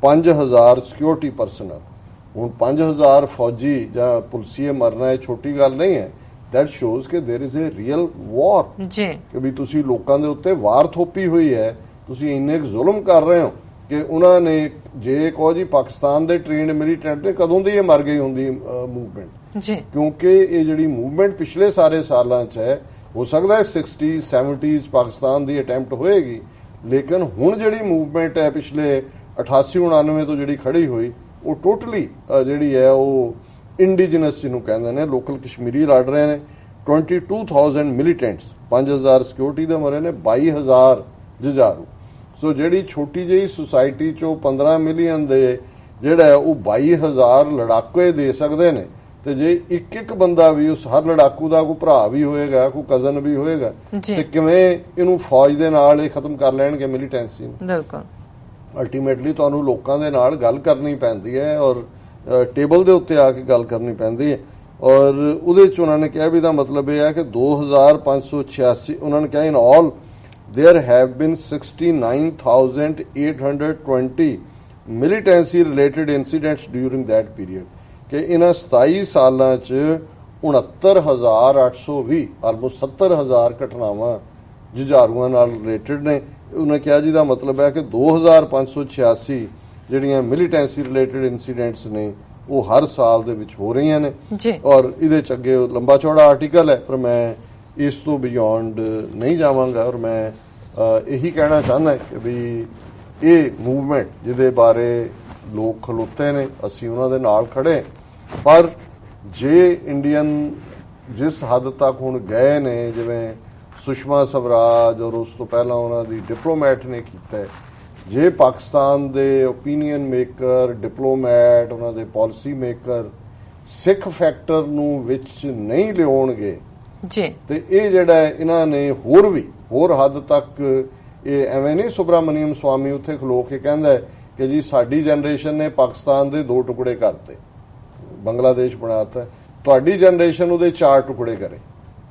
5,000 ਸਿਕਿਉਰਿਟੀ ਪਰਸਨਲ। ਹੁਣ 5,000 ਫੌਜੀ ਜਾਂ ਪੁਲਿਸੀਏ ਮਰਨਾ ਇਹ ਛੋਟੀ ਗੱਲ ਨਹੀਂ ਹੈ। that shows ਕਿ there is a real war ਜੀ, ਕਿ ਵੀ ਤੁਸੀਂ ਲੋਕਾਂ ਦੇ ਉੱਤੇ ਵਾਰ ਥੋਪੀ ਹੋਈ ਹੈ, ਤੁਸੀਂ ਇੰਨੇ ਜ਼ੁਲਮ ਕਰ ਰਹੇ ਹੋ ਕਿ ਉਹਨਾਂ ਨੇ ਜੇ ਕਹੋ ਜੀ ਪਾਕਿਸਤਾਨ ਦੇ ਟ੍ਰੇਨਡ ਮਿਲੀਟੈਂਟ ਨੇ ਕਦੋਂ ਦੀ ਇਹ ਮਰ ਗਈ ਹੁੰਦੀ ਮੂਵਮੈਂਟ ਜੀ, ਕਿਉਂਕਿ ਇਹ ਜਿਹੜੀ ਮੂਵਮੈਂਟ ਪਿਛਲੇ ਸਾਰੇ ਸਾਲਾਂ 'ਚ ਹੈ, ਹੋ ਸਕਦਾ ਹੈ 60s 70s ਪਾਕਿਸਤਾਨ ਦੀ ਅਟੈਂਪਟ ਹੋਏਗੀ, ਲੇਕਿਨ ਹੁਣ ਜਿਹੜੀ ਮੂਵਮੈਂਟ ਹੈ ਪਿਛਲੇ 88-89 ਤੋਂ ਜਿਹੜੀ ਖੜੀ ਹੋਈ, ਉਹ ਟੋਟਲੀ ਜਿਹੜੀ ਹੈ ਉਹ ਇੰਡੀਜਨਸ ਜਿਹਨੂੰ ਕਹਿੰਦੇ ਨੇ, ਲੋਕਲ ਕਸ਼ਮੀਰੀ ਲੜ ਰਹੇ ਨੇ। 22,000 ਮਿਲੀਟੈਂਟਸ, 5,000 ਸਿਕਿਉਰਿਟੀ ਦੇ ਮਰੇ ਨੇ, 22,000 ਜੁਝਾਰੂ। ਸੋ ਜਿਹੜੀ ਛੋਟੀ ਜਿਹੀ ਸੁਸਾਇਟੀ 'ਚੋਂ 15 ਮਿਲੀਅਨ ਦੇ ਜਿਹੜਾ ਹੈ ਉਹ 22,000 ਲੜਾਕੇ ਦੇ ਸਕਦੇ ਨੇ, ਤੇ ਜੇ ਇੱਕ ਬੰਦਾ ਵੀ ਉਸ ਹਰ ਲੜਾਕੂ ਦਾ ਕੋਈ ਭਰਾ ਵੀ ਹੋਏਗਾ, ਕੋਈ ਕਜ਼ਨ ਵੀ ਹੋਏਗਾ, ਤੇ ਕਿਵੇਂ ਇਹਨੂੰ ਫੌਜ ਦੇ ਨਾਲ ਇਹ ਖਤਮ ਕਰ ਲੈਣਗੇ ਮਿਲੀਟੈਂਸੀ ਨੂੰ। ਬਿਲਕੁਲ ਅਲਟੀਮੇਟਲੀ ਤੁਹਾਨੂੰ ਲੋਕਾਂ ਦੇ ਨਾਲ ਗੱਲ ਕਰਨੀ ਪੈਂਦੀ ਹੈ, ਔਰ ਟੇਬਲ ਦੇ ਉੱਤੇ ਆ ਕੇ ਗੱਲ ਕਰਨੀ ਪੈਂਦੀ ਹੈ। ਔਰ ਉਹਦੇ 'ਚ ਉਹਨਾਂ ਨੇ ਕਿਹਾ ਵੀ ਦਾ ਮਤਲਬ ਇਹ ਹੈ ਕਿ 2,586 ਉਹਨਾਂ ਨੇ ਕਿਹਾ in all there have been 69,820 militancy related incidents during that period, ਕਿ ਇਹਨਾਂ 27 ਸਾਲਾਂ 'ਚ 69,820 ਆਲਮੋਸਟ 70,000 ਘਟਨਾਵਾਂ ਜੁਝਾਰੂਆਂ ਨਾਲ ਰਿਲੇਟਡ ਨੇ। ਉਹਨੇ ਕਿਹਾ ਜਿਹਦਾ ਮਤਲਬ ਹੈ ਕਿ 2,586 ਜਿਹੜੀਆਂ ਮਿਲੀਟੈਂਸੀ ਰਿਲੇਟਡ ਇਨਸੀਡੈਂਟਸ ਨੇ ਉਹ ਹਰ ਸਾਲ ਦੇ ਵਿੱਚ ਹੋ ਰਹੀਆਂ ਨੇ। ਔਰ ਇਹਦੇ 'ਚ ਅੱਗੇ ਲੰਬਾ ਚੌੜਾ ਆਰਟੀਕਲ ਹੈ, ਪਰ ਮੈਂ ਇਸ ਤੋਂ ਬਿਯੋਂਡ ਨਹੀਂ ਜਾਵਾਂਗਾ। ਔਰ ਮੈਂ ਇਹੀ ਕਹਿਣਾ ਚਾਹੁੰਦਾ ਕਿ ਵੀ ਇਹ ਮੂਵਮੈਂਟ ਜਿਹਦੇ ਬਾਰੇ ਲੋਕ ਖਲੋਤੇ ਨੇ, ਅਸੀਂ ਉਹਨਾਂ ਦੇ ਨਾਲ ਖੜੇ, ਪਰ ਜੇ ਇੰਡੀਅਨ ਜਿਸ ਹੱਦ ਤੱਕ ਹੁਣ ਗਏ ਨੇ, ਜਿਵੇਂ ਸੁਸ਼ਮਾ ਸਵਰਾਜ ਔਰ ਉਸ ਤੋਂ ਪਹਿਲਾਂ ਉਹਨਾਂ ਦੀ ਡਿਪਲੋਮੈਟ ਨੇ ਕੀਤਾ, ਜੇ ਪਾਕਿਸਤਾਨ ਦੇ ਓਪੀਨੀਅਨ ਮੇਕਰ, ਡਿਪਲੋਮੈਟ, ਉਹਨਾਂ ਦੇ ਪਾਲਿਸੀ ਮੇਕਰ ਸਿੱਖ ਫੈਕਟਰ ਨੂੰ ਵਿੱਚ ਨਹੀਂ ਲਿਆਉਣਗੇ ਜੀ, ਤੇ ਇਹ ਜਿਹੜਾ ਇਹਨਾਂ ਨੇ ਹੋਰ ਹੱਦ ਤੱਕ ਇਹ ਐਵੇਂ ਨਹੀਂ ਸੁਬਰਾਮਨੀਅਮ ਸਵਾਮੀ ਉੱਥੇ ਖਲੋ ਕੇ ਕਹਿੰਦਾ ਕਿ ਜੀ ਸਾਡੀ ਜਨਰੇਸ਼ਨ ਨੇ ਪਾਕਿਸਤਾਨ ਦੇ 2 ਟੁਕੜੇ ਕਰਤੇ, ਬੰਗਲਾਦੇਸ਼ ਬਣਾਤਾ, ਤੁਹਾਡੀ ਜਨਰੇਸ਼ਨ ਉਹਦੇ 4 ਟੁਕੜੇ ਕਰੇ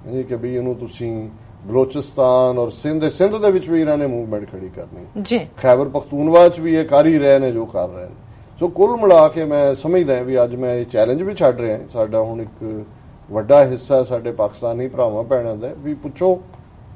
ਜੀ, ਕਿ ਵੀ ਇਹਨੂੰ ਤੁਸੀਂ ਬਲੋਚਿਸਤਾਨ ਔਰ ਸਿੰਧ ਦੇ ਵਿੱਚ ਵੀ ਇਹਨਾਂ ਨੇ ਮੂਵਮੈਂਟ ਖੜੀ ਕਰਨੀ ਜੀ, ਖੈਬਰ ਪਖਤੂਨਵਾ 'ਚ ਵੀ ਇਹ ਕਰ ਹੀ ਰਹੇ ਨੇ ਜੋ ਕਰ ਰਹੇ ਨੇ। ਸੋ ਕੁੱਲ ਮਿਲਾ ਕੇ ਮੈਂ ਸਮਝਦਾ ਵੀ ਅੱਜ ਮੈਂ ਇਹ ਚੈਲੰਜ ਵੀ ਛੱਡ ਰਿਹਾ। ਸਾਡਾ ਹੁਣ ਇੱਕ ਵੱਡਾ ਹਿੱਸਾ ਸਾਡੇ ਪਾਕਿਸਤਾਨੀ ਭਰਾਵਾਂ ਭੈਣਾਂ ਦਾ ਵੀ ਪੁੱਛੋ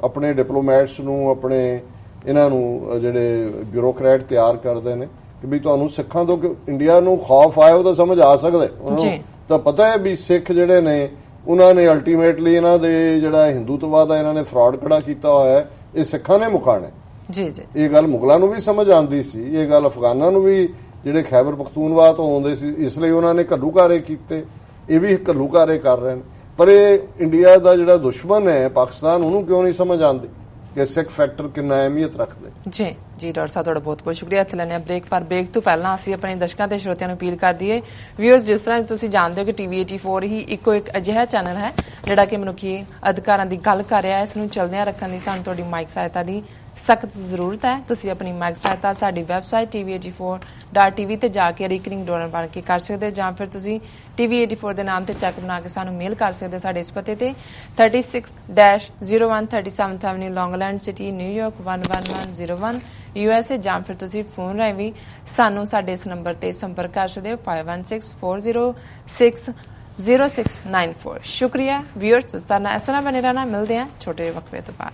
ਆਪਣੇ ਡਿਪਲੋਮੈਟਸ ਨੂੰ, ਆਪਣੇ ਇਹਨਾਂ ਨੂੰ ਜਿਹੜੇ ਬਿਊਰੋਕਰੈਟ ਤਿਆਰ ਕਰਦੇ ਨੇ ਕਿ ਵੀ ਤੁਹਾਨੂੰ ਸਿੱਖਾਂ ਤੋਂ ਇੰਡੀਆ ਨੂੰ ਖੌਫ ਆਇਆ, ਉਹ ਤਾਂ ਸਮਝ ਆ ਸਕਦਾ, ਉਹਨੂੰ ਤਾਂ ਪਤਾ ਹੈ ਵੀ ਸਿੱਖ ਜਿਹੜੇ ਨੇ ਉਹਨਾਂ ਨੇ ਅਲਟੀਮੇਟਲੀ ਇਹਨਾਂ ਦੇ ਜਿਹੜਾ ਹਿੰਦੂਤਵਾਦ ਆ ਇਹਨਾਂ ਨੇ ਫਰਾਡ ਖੜਾ ਕੀਤਾ ਹੋਇਆ ਹੈ, ਇਹ ਸਿੱਖਾਂ ਨੇ ਮੁਕਾਣਾ ਜੀ। ਇਹ ਗੱਲ ਮੁਗਲਾਂ ਨੂੰ ਵੀ ਸਮਝ ਆਉਂਦੀ ਸੀ, ਇਹ ਗੱਲ ਅਫਗਾਨਾਂ ਨੂੰ ਵੀ ਜਿਹੜੇ ਖੈਬਰ ਪਖਤੂਨਵਾ ਤੋਂ ਆਉਂਦੇ ਸੀ, ਇਸ ਲਈ ਉਹਨਾਂ ਨੇ ਘੱਲੂਘਾਰੇ ਕੀਤੇ, ਇਹ ਵੀ ਘੱਲੂਘਾਰੇ ਕਰ ਰਹੇ ਨੇ। ਪਰ ਇਹ ਇੰਡੀਆ ਦਾ ਜਿਹੜਾ ਦੁਸ਼ਮਣ ਹੈ ਪਾਕਿਸਤਾਨ, ਉਹਨੂੰ ਕਿਉਂ ਨਹੀਂ ਸਮਝ ਆਉਂਦੀ ਕਿ ਸਿੱਖ ਫੈਕਟਰ ਕਿੰਨਾ ਅਹਿਮੀਅਤ ਰੱਖਦੇ। ਜੀ ਡਾਕਟਰ ਸਾਹਿਬ ਤੁਹਾਡਾ ਬਹੁਤ ਬਹੁਤ ਸ਼ੁਕਰੀਆ। ਇੱਥੇ ਲੈਣੇ ਬ੍ਰੇਕ, ਪਰ ਬ੍ਰੇਕ ਤੋਂ ਪਹਿਲਾਂ ਅਸੀਂ ਆਪਣੇ ਦਰਸ਼ਕਾਂ ਤੇ ਸਰੋਤਿਆਂ ਨੂੰ ਅਪੀਲ ਕਰ ਦਈਏ, ਵਿਊਅਰਸ, ਜਿਸ ਤਰ੍ਹਾਂ ਤੁਸੀਂ ਜਾਣਦੇ ਹੋ ਕਿ TV 84 ਹੀ ਇੱਕੋ ਇੱਕ ਅਜਿਹਾ ਚੈਨਲ ਹੈ ਜਿਹੜਾ ਕਿ ਮਨੁੱਖੀ ਅਧਿਕਾਰਾਂ ਦੀ ਗੱਲ ਕਰ ਰਿਹਾ ਹੈ। ਇਸ ਨੂੰ ਚੱਲਦਿਆਂ ਰੱਖਣ ਲਈ ਸਾਨੂੰ ਤੁਹਾਡੀ ਮਾਈਕ ਸਹਾਇਤਾ ਦੀ ਸਖਤ ਜ਼ਰੂਰਤ ਹੈ। ਤੁਸੀਂ ਆਪਣੀ ਮਾਈਕ ਸਹਾਇਤਾ ਸਾਡੀ ਵੈਬਸਾਈਟ tv84.tv ਤੇ ਜਾ ਕੇ ਰੀਕਰਿੰਗ ਡੋਨਰ ਬਣ ਕੇ ਕਰ ਸਕਦੇ ਹੋ, ਜਾਂ ਫਿਰ ਤੁਸੀਂ TV84 ਦੇ ਨਾਮ ਤੇ ਚੈੱਕ ਬਣਾ ਕੇ ਸਾਨੂੰ ਮੇਲ ਕਰ ਸਕਦੇ ਹੋ ਸਾਡੇ ਇਸ ਪਤੇ ਤੇ 36-01 37th avenue Long Island city New York 11101 USA, ਜਾਂ ਫਿਰ ਤੁਸੀਂ ਫੋਨ ਰਾਹੀਂ ਵੀ ਸਾਨੂੰ ਸਾਡੇ ਇਸ ਨੰਬਰ ਤੇ ਸੰਪਰਕ ਕਰ ਸਕਦੇ ਹੋ 5164060694। ਸ਼ੁਕਰੀਆ ਵਿਊਅਰਸ, ਇਸ ਤਰ੍ਹਾਂ ਬਣੇ ਰਹਿਣਾ। ਮਿਲਦੇ ਹਾਂ ਛੋਟੇ ਵਕਫੇ ਤੋਂ ਬਾਅਦ।